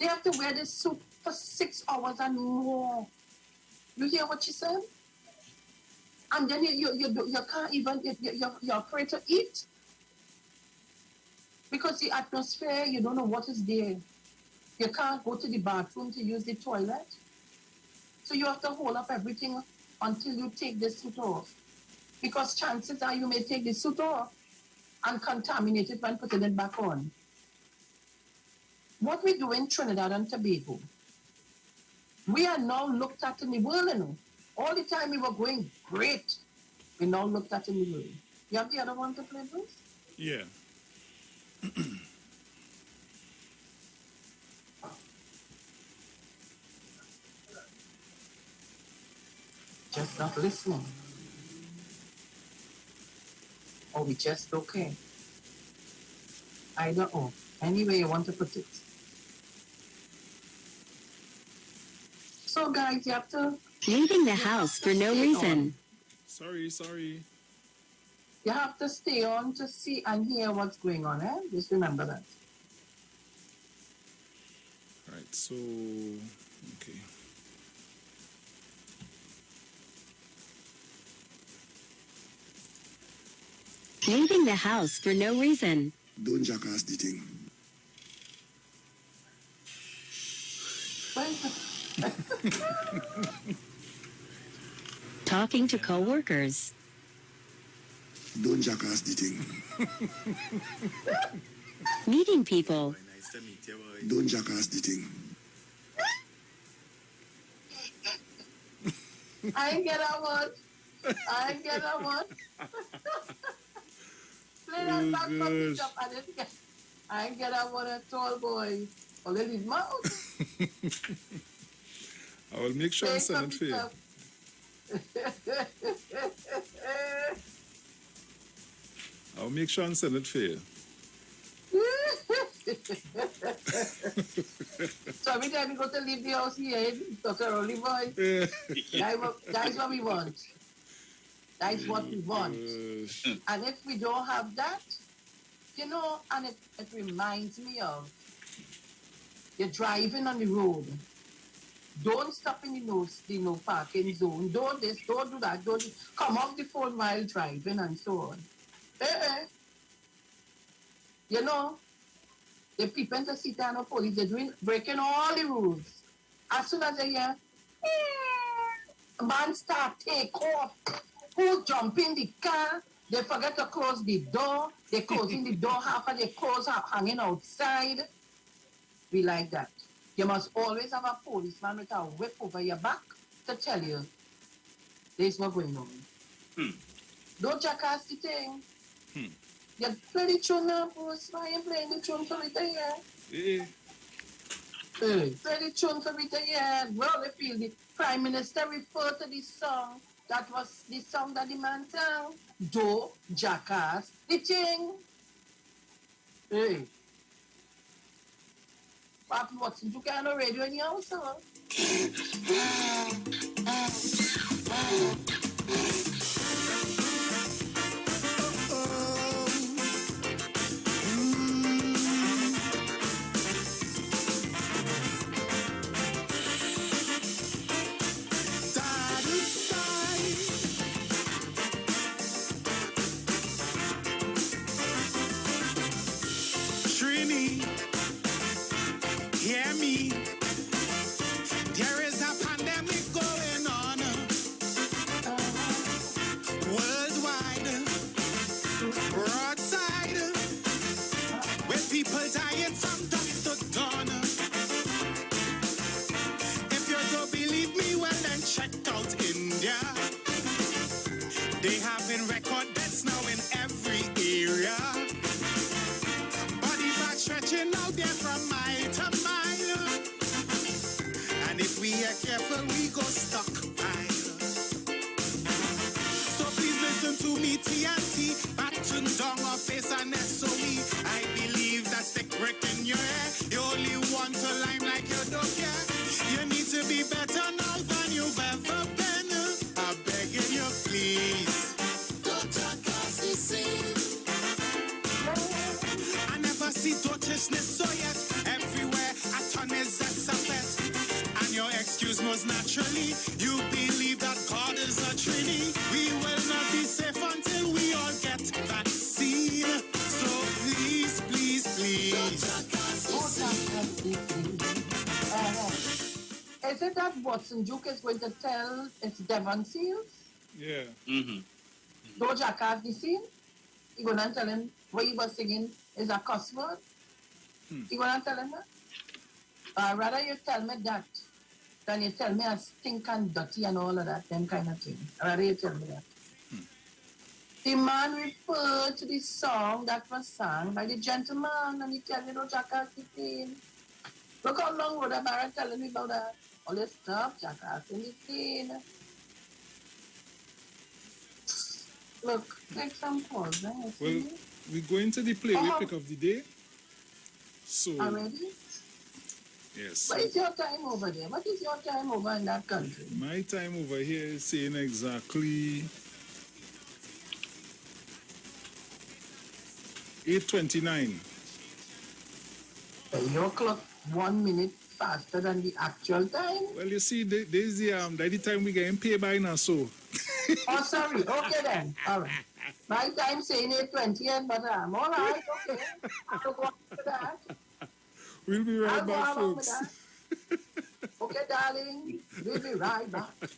[SPEAKER 5] They have to wear this suit for 6 hours and more. You hear what she said? And then you can't even, you're afraid to eat. Because the atmosphere, you don't know what is there. You can't go to the bathroom to use the toilet. So you have to hold up everything until you take the suit off. Because chances are you may take the suit off and contaminate it when putting it back on. What we do in Trinidad and Tobago, we are now looked at in the world, you know. All the time we were going great. We now looked at in the world. You have the other one to play, Bruce?
[SPEAKER 3] Yeah.
[SPEAKER 5] Just not listening. Or we just okay. Either or. Any way you want to put it. So guys, you have to...
[SPEAKER 8] Leaving the house for no reason.
[SPEAKER 3] Sorry.
[SPEAKER 5] You have to stay on to see and hear what's going on, eh? Just remember that.
[SPEAKER 3] Right, so... Okay.
[SPEAKER 8] Leaving the house for no reason.
[SPEAKER 25] Don't jackass the thing.
[SPEAKER 8] Talking to co-workers.
[SPEAKER 25] Don't jackass the thing.
[SPEAKER 8] Meeting people.
[SPEAKER 25] Don't jackass the thing.
[SPEAKER 5] I ain't get that one. Play that back from the jump. I didn't get. I ain't get that one at all, boy. Well, they leave mouth.
[SPEAKER 3] I will make sure and send it for you. I'll make sure and send it for you.
[SPEAKER 5] So every time we go to leave the house here, Dr. Only boy. That's what we want. That's what we want. And if we don't have that, you know, and it reminds me of you're driving on the road. Don't stop in the no parking zone. Don't this, don't do that. Don't come off the phone while driving and so on. You know, the people in the city and police, they're breaking all the rules. As soon as they hear, man start take off. Who jump in the car? They forget to close the door. They closing the door half and they close hanging outside. We like that. You must always have a policeman with a whip over your back to tell you there's what's going on. Don't jackass the thing. You play the tune now, boss. Why you playing the tune for me to hear? Play the tune for me to hear. Well, they feel the Prime Minister referred to this song. That was the song that the man sang. Do jackass the thing. Hey. But what's you can on radio in your house, huh?
[SPEAKER 9] Hear me. There is a pandemic going on worldwide, roadside, with people dying from dusk to dawn. If you don't believe me, well then check out India. They having record deaths now in every area. Body back stretching out there from mile to mile. And if we are careful, we go stockpile. So please listen to me, TNT, baton down our face and SOE. I believe that stick brick in your hair. You only want to line like you don't care. You need to be better now than you've ever been. I'm begging you, please. Don't jackass the scene. I never see daughtersless so yet. Everywhere a ton is a suffet. And your excuse was naturally you believe that God is a trinity. We will not be safe until we all get vaccine. So please, please, please.
[SPEAKER 5] Is it that Watson Duke is going to tell it's Devon Seals?
[SPEAKER 3] Yeah.
[SPEAKER 5] Don't jackass the scene? You gonna tell him what he was singing is a cuss word? You gonna tell him that? Rather you tell me that than you tell me I stink and dirty and all of that, them kind of thing. Rather you tell me that. The man referred to the song that was sung by the gentleman and he tell me no jackass the scene. Look how long would Barra telling me about that? All this stuff, jackass in the scene. Look, take some pause, eh?
[SPEAKER 3] Well, we go into the play pick of the day. So
[SPEAKER 5] already?
[SPEAKER 3] yes.
[SPEAKER 5] What is your time over there? What is your time over in that country?
[SPEAKER 3] My time over here is saying exactly 8:29.
[SPEAKER 5] Your clock 1 minute faster than the actual time?
[SPEAKER 3] Well, you see, there's the time we getting paid by now, so.
[SPEAKER 5] Oh, sorry. Okay then. All right. My time saying 8:20, but I'm all right. Okay. I'll go on with that.
[SPEAKER 3] We'll be right
[SPEAKER 5] I'll
[SPEAKER 3] back,
[SPEAKER 5] go along with
[SPEAKER 3] folks.
[SPEAKER 5] that. Okay, darling. We'll be right back.
[SPEAKER 9] The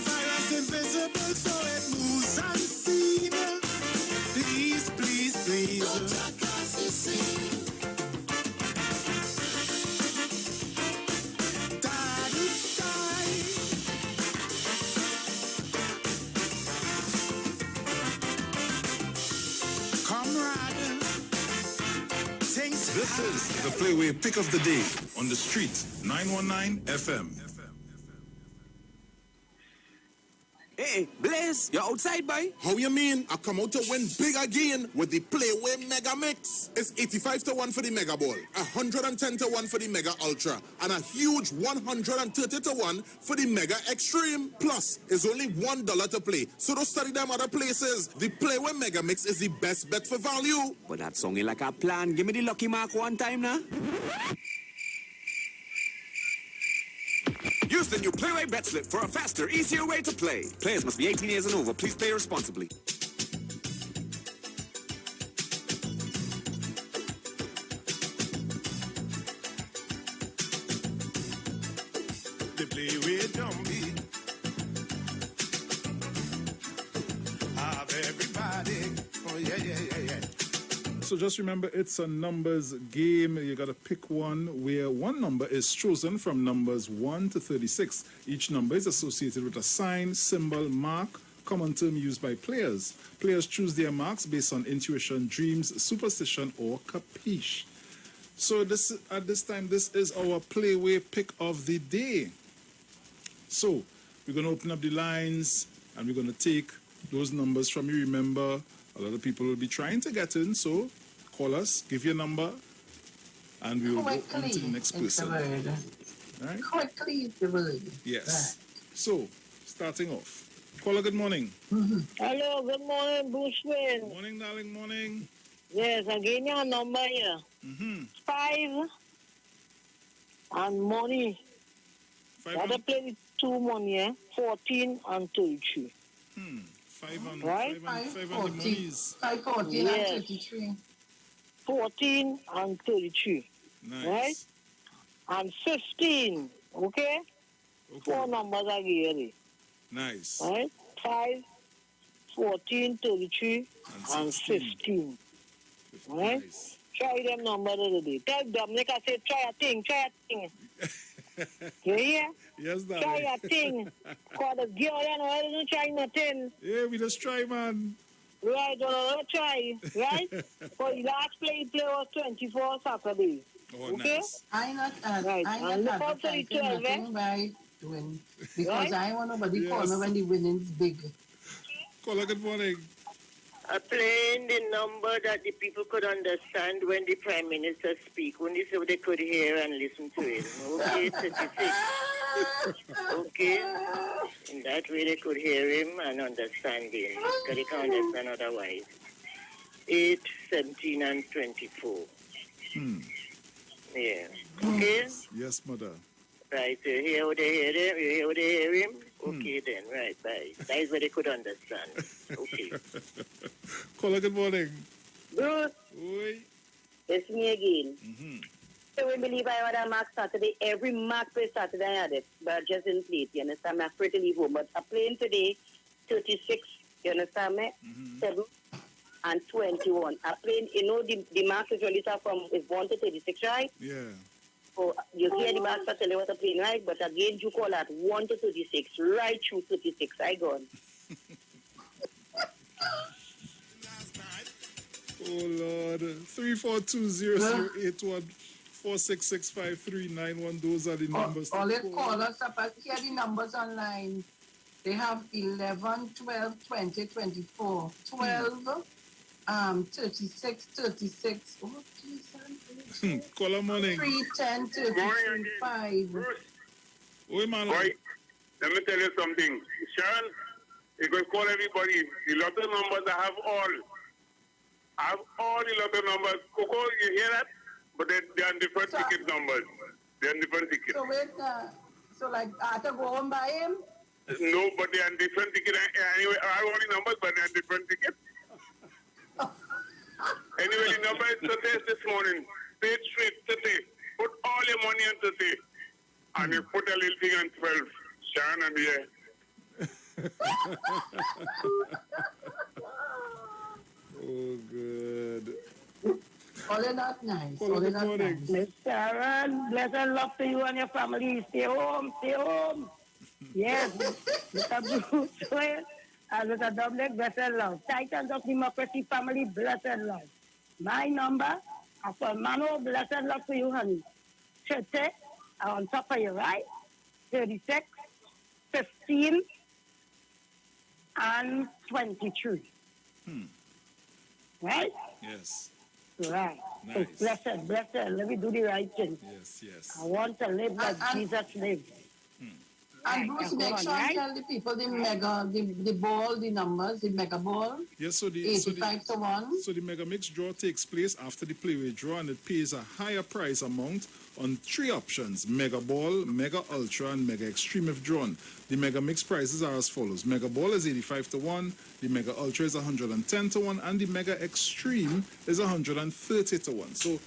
[SPEAKER 9] virus invisible, so it moves unseen. Please, please, please. Don't jackass the scene. Comrade,
[SPEAKER 10] This is the Playway Pick of the Day on the Street 919 FM.
[SPEAKER 6] Hey, Blaze, you're outside, boy?
[SPEAKER 22] How you mean? I come out to win big again with the Playway Mega Mix. It's 85-1 for the Mega Ball, 110-1 for the Mega Ultra, and a huge 130-1 for the Mega Extreme. Plus, it's only $1 to play, so don't study them other places. The Playway Mega Mix is the best bet for value.
[SPEAKER 6] But that song is like a plan. Give me the lucky mark one time now.
[SPEAKER 23] Use the new Playway Bet Slip for a faster, easier way to play. Players must be 18 years and over. Please play responsibly.
[SPEAKER 9] The Playway Jumbie. Have everybody. Oh, yeah.
[SPEAKER 3] So just remember, it's a numbers game. You got to pick one where one number is chosen from numbers 1 to 36. Each number is associated with a sign, symbol, mark, common term used by players. Players choose their marks based on intuition, dreams, superstition, or capiche. So at this time, this is our Playway Pick of the Day. So we're going to open up the lines and we're going to take those numbers from you. Remember, a lot of people will be trying to get in, so call us, give your number, and we will go on to the next person. Right?
[SPEAKER 5] Quickly is the word.
[SPEAKER 3] Yes.
[SPEAKER 5] Right.
[SPEAKER 3] So, starting off. Caller, good morning.
[SPEAKER 11] Hello, good morning, Bushman.
[SPEAKER 3] Morning, darling, morning.
[SPEAKER 11] Yes, I gave you a number here. 5 and money.
[SPEAKER 3] 5
[SPEAKER 11] I play with 2 money, 14 and 32.
[SPEAKER 3] 5 on,
[SPEAKER 11] right?
[SPEAKER 3] 5 on the monies.
[SPEAKER 5] 5, 14 and 33.
[SPEAKER 11] 14 and 32.
[SPEAKER 3] Nice.
[SPEAKER 11] Right? And 15, okay? 4 numbers I gave you.
[SPEAKER 3] Nice.
[SPEAKER 11] Right? 5, 14, 33, and 15. Right?
[SPEAKER 3] Nice.
[SPEAKER 11] Try them numbers today. Tell Dominic I said, try a thing. You hear?
[SPEAKER 3] Yes, darling.
[SPEAKER 11] Try a thing. Because the girl, I don't try nothing.
[SPEAKER 3] Yeah, we just try, man.
[SPEAKER 11] Right, don't try, right? But the last play was 24 Saturday.
[SPEAKER 3] Oh,
[SPEAKER 11] okay?
[SPEAKER 3] Nice.
[SPEAKER 5] I not
[SPEAKER 11] Right.
[SPEAKER 5] I
[SPEAKER 11] And
[SPEAKER 5] not
[SPEAKER 11] look out for the
[SPEAKER 5] advertising
[SPEAKER 11] 12,
[SPEAKER 5] nothing by doing because
[SPEAKER 11] Right?
[SPEAKER 5] I want nobody call me when the winning's big.
[SPEAKER 3] Caller, good morning.
[SPEAKER 11] Playing the number that the people could understand when the Prime Minister speak, only so they could hear and listen to it. Okay, 36. Okay? In that way they could hear him and understand him, because they can't understand otherwise. 8, 17, and 24. Yeah. Okay?
[SPEAKER 3] Yes, mother.
[SPEAKER 11] Right, you hear what they hear him? You hear what they hear him? Okay then, right, bye. That is what they could understand. Okay.
[SPEAKER 3] Caller, good morning.
[SPEAKER 11] Bruce,
[SPEAKER 3] Oi.
[SPEAKER 11] it's me again. So we believe I had a mark Saturday. Every mark play Saturday I had it, but I just didn't play it, you understand? I'm afraid to leave home, but I'm playing today 36, you understand me? 7 and 21. I'm playing, you know, the marks is released from is 1 to 36, right?
[SPEAKER 3] Yeah.
[SPEAKER 11] So you hear the marks tell you what I'm playing, right? But again, you call that 1 to 36, right through 36. I gone.
[SPEAKER 3] Oh, Lord. 342-0081-466-5391. Those are the numbers.
[SPEAKER 5] All it call us up and hear the numbers online. They have 11, 12, 20, 24, 12, 36, 36. Oh, please.
[SPEAKER 3] Caller, morning.
[SPEAKER 5] 3, 10, 33, 5.
[SPEAKER 3] Oi, man.
[SPEAKER 12] Boy, let me tell you something. Sharon, you can call everybody. The lotto numbers I have all the lotto numbers. Coco, you hear that? But they're on different ticket numbers. They're on different tickets.
[SPEAKER 5] So wait, so like I have to go home by him?
[SPEAKER 12] No, but they're on different tickets. Anyway, I have all the numbers, but they're on different tickets. Anyway, the number is 30 this morning. Pay it straight, 30. Put all your money on 30. And you put a little thing on 12. Sharon and here.
[SPEAKER 3] Oh, good.
[SPEAKER 5] All in that nice.
[SPEAKER 3] Caller,
[SPEAKER 5] All in
[SPEAKER 3] good
[SPEAKER 5] that
[SPEAKER 3] morning.
[SPEAKER 5] nice.
[SPEAKER 11] Miss Sharon, bless and love to you and your family. Stay home, stay home. Yes, Mr. Bruce, and Mr. Dominic, bless and love. Titans of Democracy family, bless and love. My number,
[SPEAKER 14] So, Mano, blessed luck for you, honey. 30 on top of you, right? 36, 15, and 23. Right?
[SPEAKER 3] Yes.
[SPEAKER 14] Right.
[SPEAKER 3] Nice.
[SPEAKER 14] So blessed. Let me do the right thing.
[SPEAKER 3] Yes.
[SPEAKER 14] I want to live like Jesus lived.
[SPEAKER 5] And Bruce, make sure and tell the people the ball, the numbers, the mega ball.
[SPEAKER 3] Yes,
[SPEAKER 5] 85 to 1.
[SPEAKER 3] So the Mega Mix draw takes place after the playway draw, and it pays a higher prize amount on 3 options: Mega Ball, Mega Ultra, and Mega Extreme if drawn. The Mega Mix prices are as follows. Mega Ball is 85 to 1, the Mega Ultra is 110 to 1, and the Mega Extreme is 130 to 1. So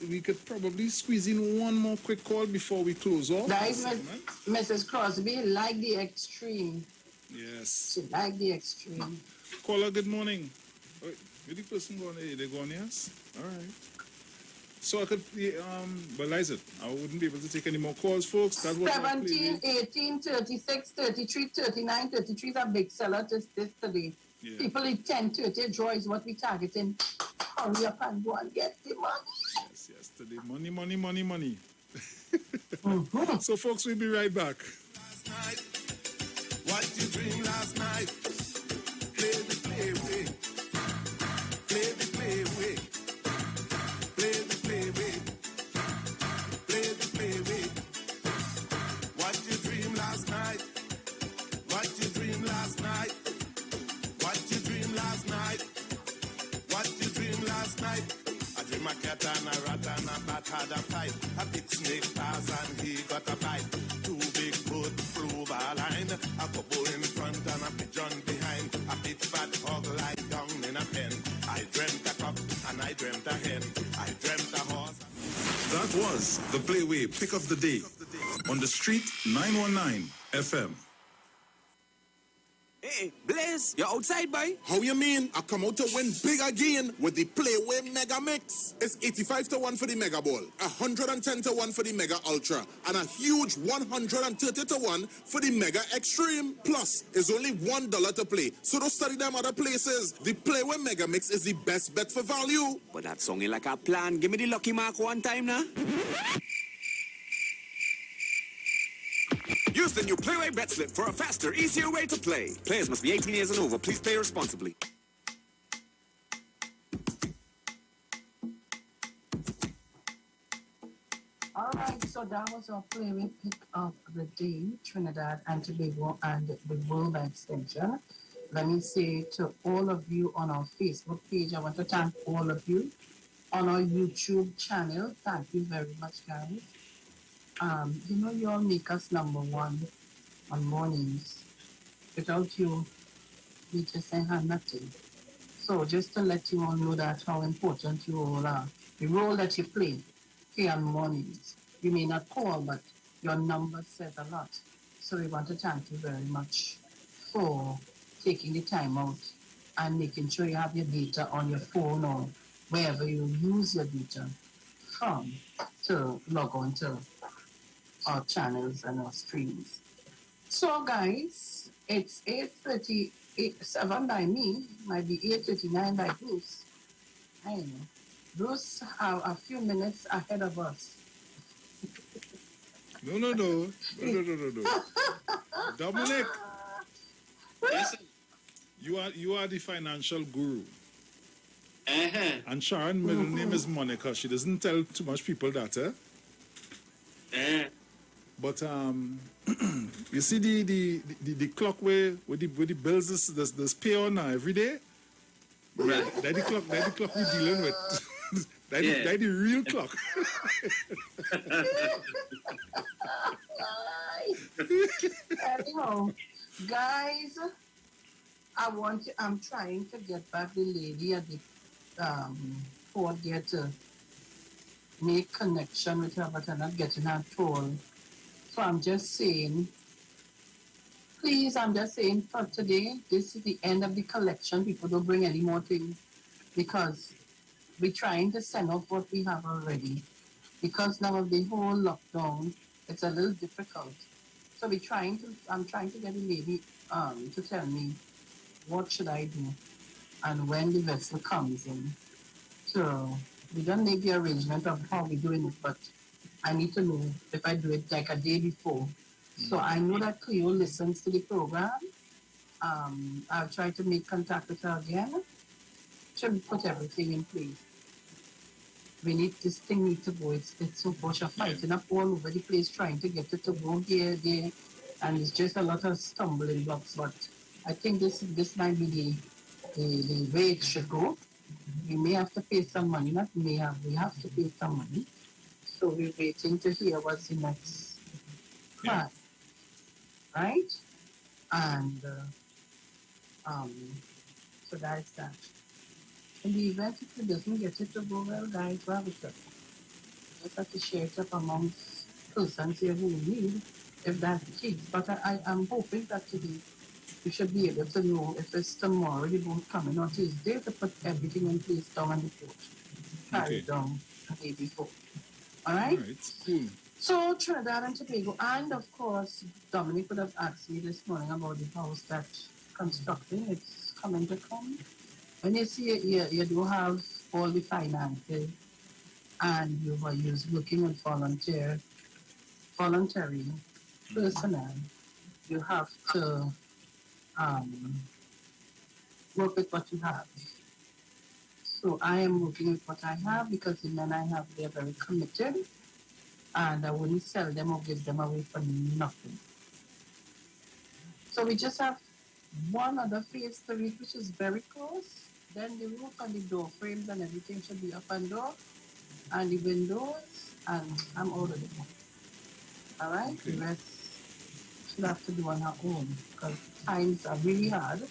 [SPEAKER 3] we could probably squeeze in one more quick call before we close off.
[SPEAKER 5] Guys, Mrs. Crosby like the extreme.
[SPEAKER 3] Yes.
[SPEAKER 5] She like the extreme.
[SPEAKER 3] Caller, good morning. Wait, where the person going? They going, yes? All right. So I could, but Liza, I wouldn't be able to take any more calls, folks. That was
[SPEAKER 5] 17, 18, 36, 33, 39, 33 is a big seller this today.
[SPEAKER 3] Yeah.
[SPEAKER 5] People in 10, 30 draw is what we targeting. Hurry up and go and get the money.
[SPEAKER 3] Yes, today. Money. So, folks, we'll be right back.
[SPEAKER 9] What you dream last night? Play the play way. Play the play way. Play the play way. Play the play way. What you dream last night? What you dream last night? What you dream last night? What you dream last night? I dream a cat and a rat and a bat had a fight. A big snake pass and he got a bite. 2 big foot flew over a line. A couple in front and a pigeon behind. A big fat hog lie down in a pen. I dreamt a cock and I dreamt a hen. I dreamt a horse.
[SPEAKER 10] That was the Playway Pick of the Day on the Street 919 FM.
[SPEAKER 23] Hey, Blaze, you're outside, boy?
[SPEAKER 22] How you mean? I come out to win big again with the Playway Mega Mix. It's 85 to 1 for the Mega Ball, 110 to 1 for the Mega Ultra, and a huge 130 to 1 for the Mega Extreme. Plus, it's only $1 to play, so don't study them other places. The Playway Mega Mix is the best bet for value.
[SPEAKER 23] But that song ain't like a plan. Give me the lucky mark one time now. Use the new Playway Bet Slip for a faster, easier way to play. Players must be 18 years and over. Please play responsibly.
[SPEAKER 5] All right, so that was our Playway Pick of the Day, Trinidad and Tobago and the World by extension. Let me say to all of you on our Facebook page, I want to thank all of you. On our YouTube channel, thank you very much, guys. You all make us number 1 on mornings. Without you, we just ain't had nothing. So just to let you all know that how important you all are. The role that you play here on mornings. You may not call, but your number says a lot. So we want to thank you very much for taking the time out and making sure you have your data on your phone or wherever you use your data from to log on to our channels and our streams. So guys, it's 8:37 by me, might be 8:39 by Bruce. I don't know. Bruce are a few minutes ahead of us.
[SPEAKER 3] No. Dominic, you are the financial guru. And Sharon's middle name is Monica. She doesn't tell too much people that, But you see the clock where the bills this pay on now every day. Right. That the clock we're dealing with. That the real clock.
[SPEAKER 5] Anyhow, guys, I'm trying to get back the lady at the port there to make connection with her, but I'm not getting her toll. So I'm just saying, please, for today, this is the end of the collection. People don't bring any more things because we're trying to send off what we have already. Because now of the whole lockdown, it's a little difficult. So I'm trying to get a lady to tell me what should I do and when the vessel comes in to We don't make the arrangement of how we're doing it, but I need to know if I do it like a day before. So I know that Cleo listens to the program. I'll try to make contact with her again. Should put everything in place. This thing needs to go. It's so much of fighting up all over the place, trying to get it to go here, there, and it's just a lot of stumbling blocks. But I think this might be the way it should go. We may have to pay some money, we have to pay some money. So we're waiting to hear what's the next plan, right? And so that's that. In the event if it doesn't get it to go well, guys, we have it up. We just have to share it up amongst persons here who need, if that's the case. But I'm hoping that today we should be able to know if it's tomorrow the boat coming or Tuesday to put everything in place down on the porch. Carry it down the day before. All right?
[SPEAKER 3] Cool.
[SPEAKER 5] So Trinidad and Tobago, and of course, Dominic would have asked me this morning about the house that's constructing. It's coming to come. When you see it, you do have all the finances, and you're working with voluntary personnel. You have to work with what you have. So I am working with what I have because the men I have, they're very committed, and I wouldn't sell them or give them away for nothing. So we just have one other phase to reach, which is very close. Then the roof and the door frames and everything should be up and down, and the windows, and I'm out of it. All right? The rest should have to do on her own because times are really hard,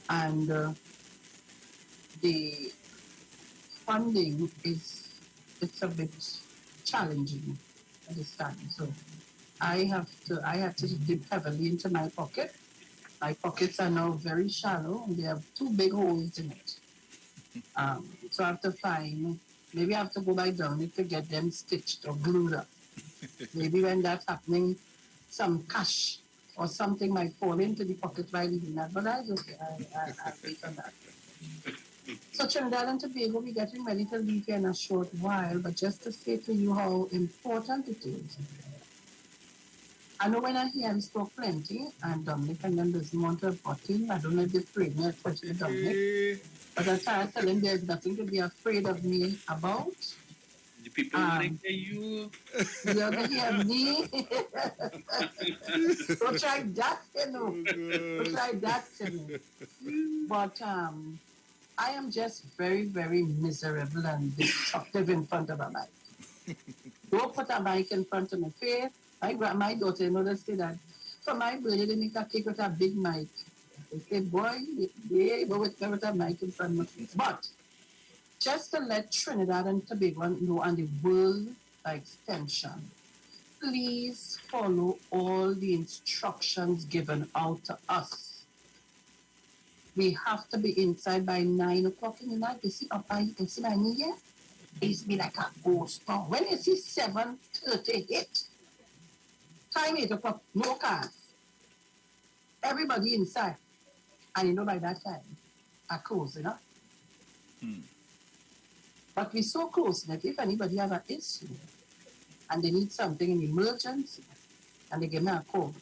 [SPEAKER 5] and the funding it's a bit challenging at this time. So I have to dip heavily into my pocket. My pockets are now very shallow and they have 2 big holes in it. So I have to maybe I have to go by Dominic to get them stitched or glued up. Maybe when that's happening, some cash or something might fall into the pocket while doing that. But I'll wait on that. So Trinidad and Tobago, we're getting ready to leave here in a short while, but just to say to you how important it is. I know when I hear him spoke plenty, and Dominic and them doesn't want to butt in. I don't know if they're afraid me, especially Dominic. But I try to tell him there's nothing to be afraid of me about.
[SPEAKER 4] The people want to hear you.
[SPEAKER 5] You're going to hear me. Don't try that, you know. Don't try that, you know. But I am just very, very miserable and destructive in front of a mic. Don't put a mic in front of my face. My daughter, you know, they say that for my birthday, they make a cake with a big mic. They say, boy, they go with a mic in front of my face. But just to let Trinidad and Tobago know and the world extension, please follow all the instructions given out to us. We have to be inside by 9 o'clock in the night. You see, up by me here, it's be like a ghost town. When you see 7:30 hit, time 8 o'clock, no cars. Everybody inside. And you know by that time, are close, you know? But we're so close that if anybody have an issue and they need something in emergency and they give me a call,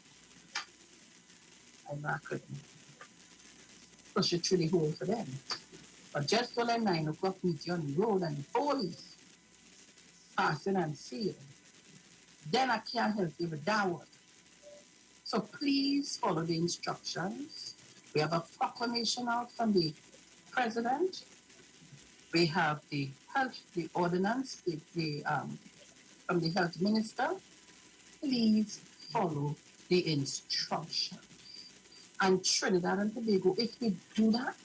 [SPEAKER 5] I'm not couldn't push it through the hole for them. But just till 9 o'clock meet you on the road and the police passing and seeing, then I can't help you with that one. So please follow the instructions. We have a proclamation out from the president. We have the ordinance from the health minister. Please follow the instructions. And Trinidad and Tobago, if we do that,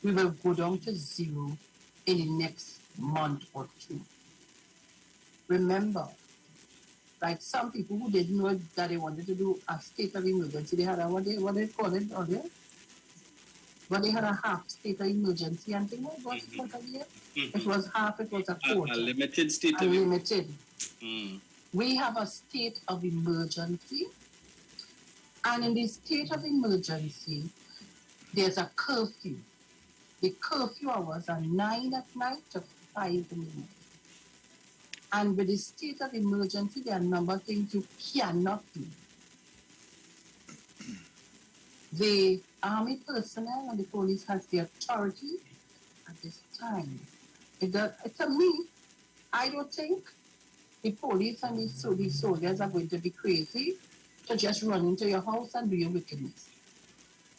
[SPEAKER 5] we will go down to 0 in the next month or 2. Remember, like some people who didn't know that they wanted to do a state of emergency, they had a, what they call it earlier? But they had a half state of emergency and thing. What was it again? It was half, it was a quarter.
[SPEAKER 4] A limited state of
[SPEAKER 5] emergency. We have a state of emergency. And in the state of emergency, there's a curfew. The curfew hours are 9 at night to 5 in the morning. And with the state of emergency, there are a number of things you cannot do. The army personnel and the police has the authority at this time. To me, I don't think the police and the soldiers are going to be crazy to just run into your house and do your wickedness.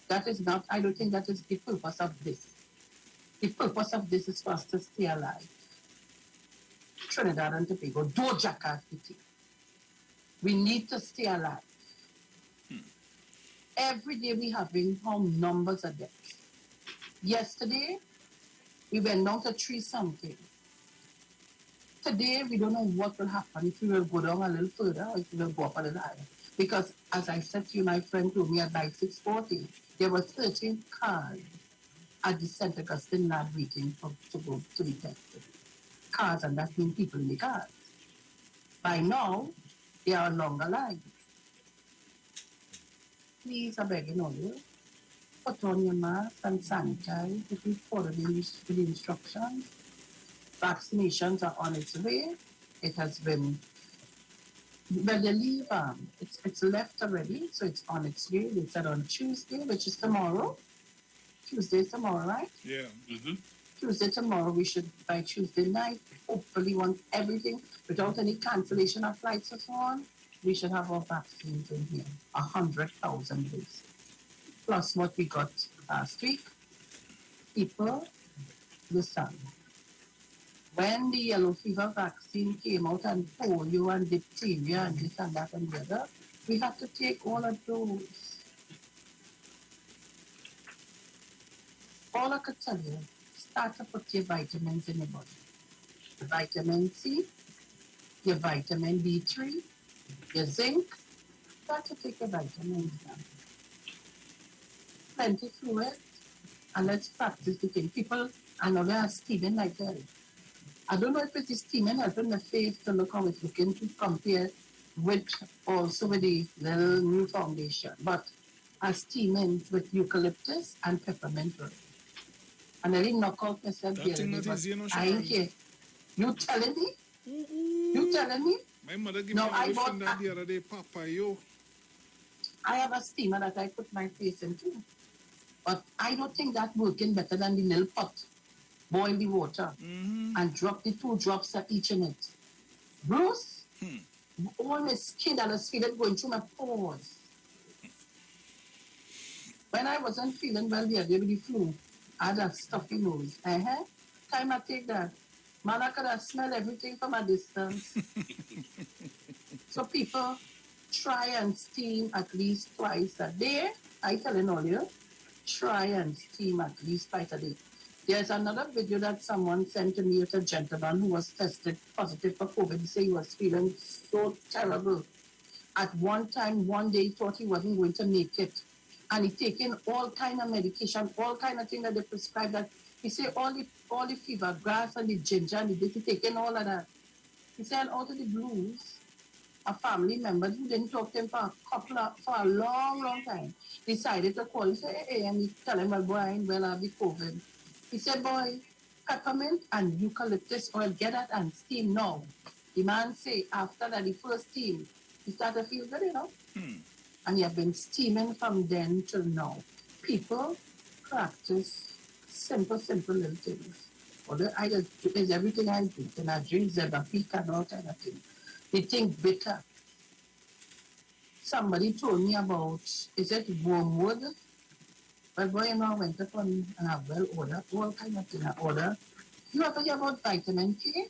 [SPEAKER 5] That is not, I don't think that is the purpose of this. The purpose of this is for us to stay alive. Trinidad and Tobago, don't jackass the thing. We need to stay alive. Every day we have been found numbers of deaths. Yesterday, we went down to 3-something. Today, we don't know what will happen if we will go down a little further or if we will go up a little higher. Because, as I said to you, my friend told me at night 6:40, there were 13 cars at the St. Augustine lab waiting to go to be tested. Cars, and that means people in the cars. By now, they are longer lines. Please, I beg you, all you, put on your mask and sanitize if you follow the instructions. Vaccinations are on its way. It has been, well, they leave, it's left already, so it's on its way. They said on Tuesday, which is tomorrow. Tuesday is tomorrow, right?
[SPEAKER 3] Yeah.
[SPEAKER 4] Mm-hmm.
[SPEAKER 5] Tuesday tomorrow, we should, by Tuesday night, hopefully once everything, without any cancellation of flights and so on, we should have our vaccines in here, 100,000 doses. Plus what we got last week. People, listen, when the yellow fever vaccine came out and polio and diphtheria and this and that and the other, we had to take all of those. All I could tell you, start to put your vitamins in your body. Your vitamin C, your vitamin D3, your zinc, start to take your vitamins now. Plenty fluid, and let's practice the thing. People, I know they are steaming like hell. I don't know if it is steaming helping the face to look how it's looking to compare with also with the little new foundation, but I steaming with eucalyptus and peppermint oil. And I didn't knock out myself the other day, but I ain't here. You telling me? You telling me?
[SPEAKER 3] My mother gave
[SPEAKER 5] No,
[SPEAKER 3] me
[SPEAKER 5] I
[SPEAKER 3] a
[SPEAKER 5] bought
[SPEAKER 3] that the other day, Papa, yo.
[SPEAKER 5] I have a steamer that I put my face into. But I don't think that's working better than the little pot. Boil the water and drop the 2 drops of each in it. Bruce, all my skin and I feel it going through my pores. When I wasn't feeling well the other day with the flu, I had a stuffy nose. Time I take that. Man, I could have smelled everything from a distance. So people try and steam at least twice a day. I telling all you, try and steam at least twice a day. There's another video that someone sent to me with a gentleman who was tested positive for COVID. He said he was feeling so terrible. At one time, one day, he thought he wasn't going to make it. And he taken all kind of medication, all kind of things that they prescribed. That he said all the fever grass and the ginger and he taken all of that. He said out of the blues, a family member who didn't talk to him for a long time decided to call and say, hey, and he tell him, well, boy, I ain't well, I have the COVID. He said, boy, peppermint and eucalyptus oil, get that and steam now. The man say after that, the first steam, he started to feel good, you know. And he have been steaming from then till now. People practice simple little things. Although I just do everything I do. And I drink Zebapik and all kind of things. They think bitter. Somebody told me about, is it wormwood? But boy, you know, I went up and have well ordered, all kind of things I order. You ever hear about vitamin K?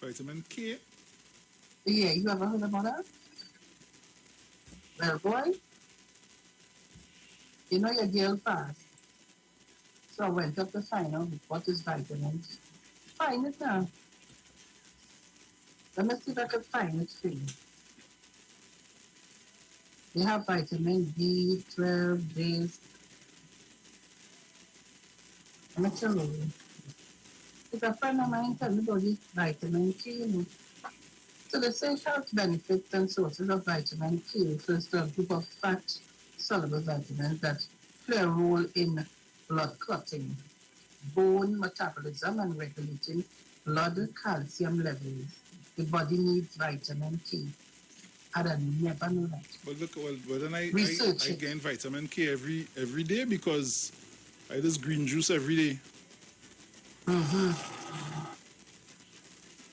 [SPEAKER 3] Vitamin K?
[SPEAKER 5] Yeah, you ever heard about that? Well, boy, you know your girl fast. So I went up to find out what is vitamins. Find it now. Let me see if I can find it for you. They have vitamin B12, this. Let me tell you. If a friend of mine tell me about this vitamin K, you know. So they say health benefits and sources of vitamin K refers to a group of fat-soluble vitamins that play a role in blood clotting, bone metabolism, and regulating blood calcium levels, the body needs vitamin K. I never know that.
[SPEAKER 3] But look, well then I
[SPEAKER 5] Research it.
[SPEAKER 3] gain vitamin K every day because I just green juice every day.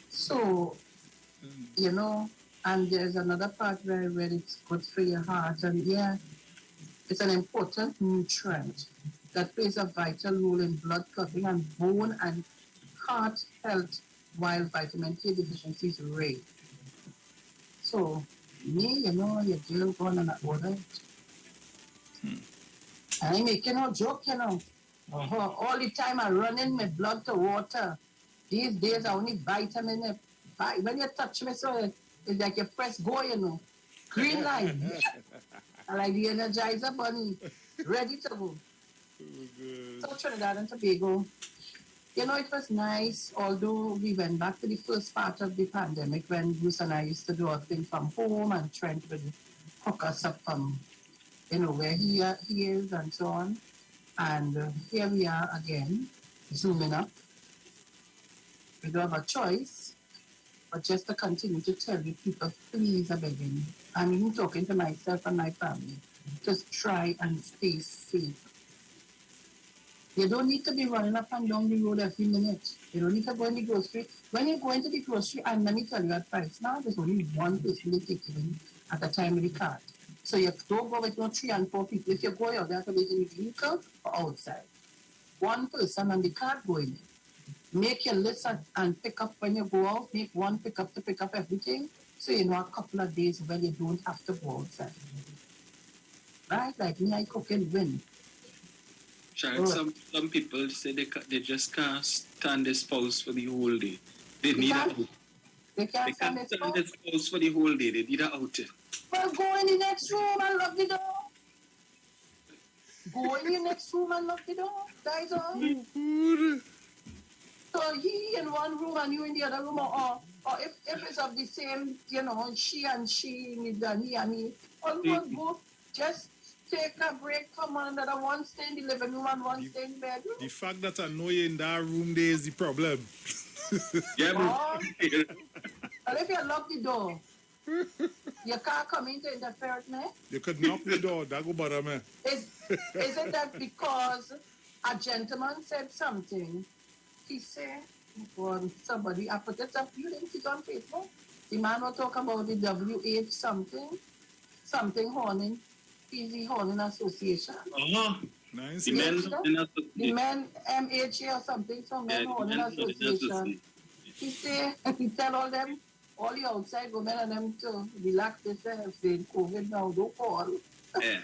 [SPEAKER 5] So, you know, and there's another part where I read it's good for your heart, and yeah, it's an important nutrient that plays a vital role in blood clotting and bone and heart health, while vitamin K deficiency is rare. So, me, you know, you do go on and order it. I ain't making no joke, you know. All the time I run in my blood to water. These days I only vitamin. When you touch me, so it's like you press go, you know. Green light. I like the Energizer bunny. Ready to go. So Trinidad and Tobago. You know, it was nice, although we went back to the first part of the pandemic when Bruce and I used to do our thing from home and Trent would hook us up from, you know, where he is and so on. And here we are again, zooming up. We don't have a choice, but just to continue to tell you people, please, I'm begging you. I'm even talking to myself and my family. Just try and stay safe. You don't need to be running up and down the road every minute. You don't need to go in the grocery. When you go into the grocery, and let me tell you at price now, there's only one person they take you in at the time of the cart. So you don't go with no 3 and 4 people. If you go out there to wait in the vehicle or outside, one person and the cart going in. Make your list and pick up when you go out. Make one pickup to pick up everything. So you know a couple of days when you don't have to go outside. Right? Like me, I cook and win.
[SPEAKER 4] Sharon, some people say they just can't stand their spouse for the whole day. They need a out.
[SPEAKER 5] They can't stand
[SPEAKER 4] their spouse for the whole day. They need an outing.
[SPEAKER 5] Well, go in the next room and lock the door. Go in the next room and lock the door. That's all. So he in one room and you in the other room, or if it's of the same, you know, she and he and he, go, just take a break, come on, another one stay in the living room and one stay in the bedroom.
[SPEAKER 3] The fact that I know you in that room there is the problem.
[SPEAKER 4] Yeah,
[SPEAKER 5] well, if you lock the door, you can't come in to interfere with me. You
[SPEAKER 3] could knock the door, that go bother me.
[SPEAKER 5] Is it that because a gentleman said something, he said, well, somebody, I put it up, you didn't see it on Facebook. The man will talk about the WH something horning, PZ Horning Association.
[SPEAKER 3] Nice.
[SPEAKER 5] The men MHA or something, some men Horning Association. He say, he tell all the outside women and them to relax themselves in COVID now, don't call.
[SPEAKER 4] Yeah.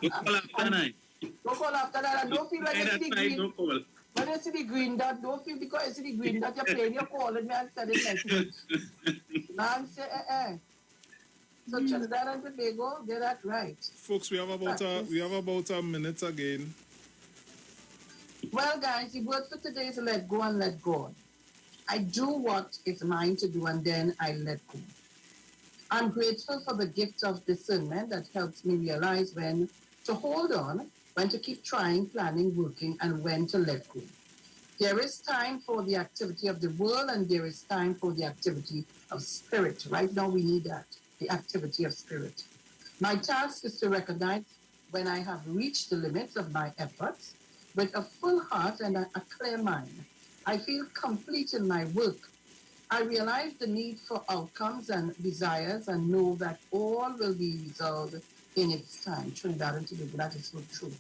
[SPEAKER 4] Don't call after night.
[SPEAKER 5] Don't call after that, and don't feel like you see the green. When you see the green dot, don't feel because you see the green dot, you're playing, you're calling me and studying message. Man say, So Trinidad and Tobago, get that right.
[SPEAKER 3] Folks, we have about a minute again.
[SPEAKER 5] Well, guys, the word for today is let go and let God. I do what is mine to do and then I let go. I'm grateful for the gift of discernment that helps me realize when to hold on, when to keep trying, planning, working, and when to let go. There is time for the activity of the world and there is time for the activity of spirit. Right now we need that, the activity of spirit. My task is to recognize when I have reached the limits of my efforts with a full heart and a clear mind. I feel complete in my work. I realize the need for outcomes and desires and know that all will be resolved in its time. Trinidad and Tobago, that is so true.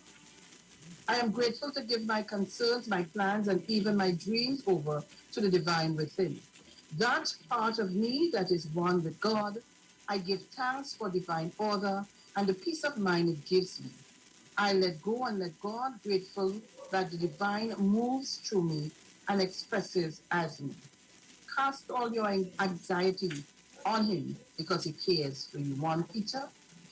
[SPEAKER 5] I am grateful to give my concerns, my plans, and even my dreams over to the divine within. That part of me that is one with God, I give thanks for divine order and the peace of mind it gives me. I let go and let God, grateful that the divine moves through me and expresses as me. Cast all your anxiety on him because he cares for you. 1 Peter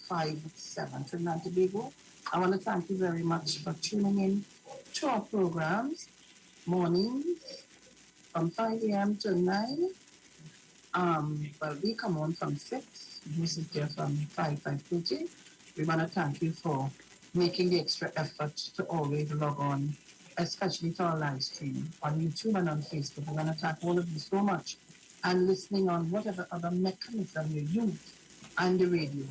[SPEAKER 5] 5:7. Trinidad and Tobago, I want to thank you very much for tuning in to our programs, mornings from 5 a.m. to 9. Well, we come on from 6. You sit there from 5:30. We want to thank you for making the extra effort to always log on especially to our live stream on YouTube and on Facebook. We're going to thank all of you so much and listening on whatever other mechanism you use and the radio.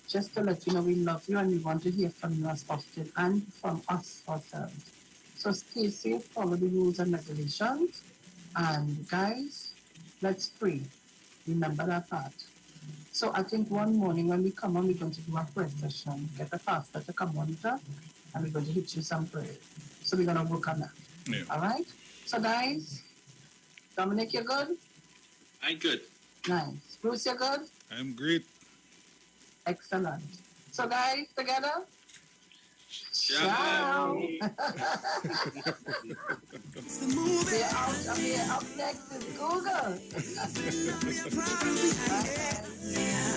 [SPEAKER 5] Just to let you know, we love you and we want to hear from you as often and from us ourselves. So stay safe, follow the rules and regulations. And guys, let's pray. Remember that part. So I think one morning when we come on, we're going to do a prayer session. Get a pastor to come on with us, and we're going to hit you some prayers. So we're going to work on that.
[SPEAKER 4] Yeah.
[SPEAKER 5] All right? So guys, Dominic, you're good?
[SPEAKER 4] I'm good.
[SPEAKER 5] Nice. Bruce, you're good?
[SPEAKER 3] I'm great.
[SPEAKER 5] Excellent. So guys, together? Ciao. We're out. Up next is Google. Bye.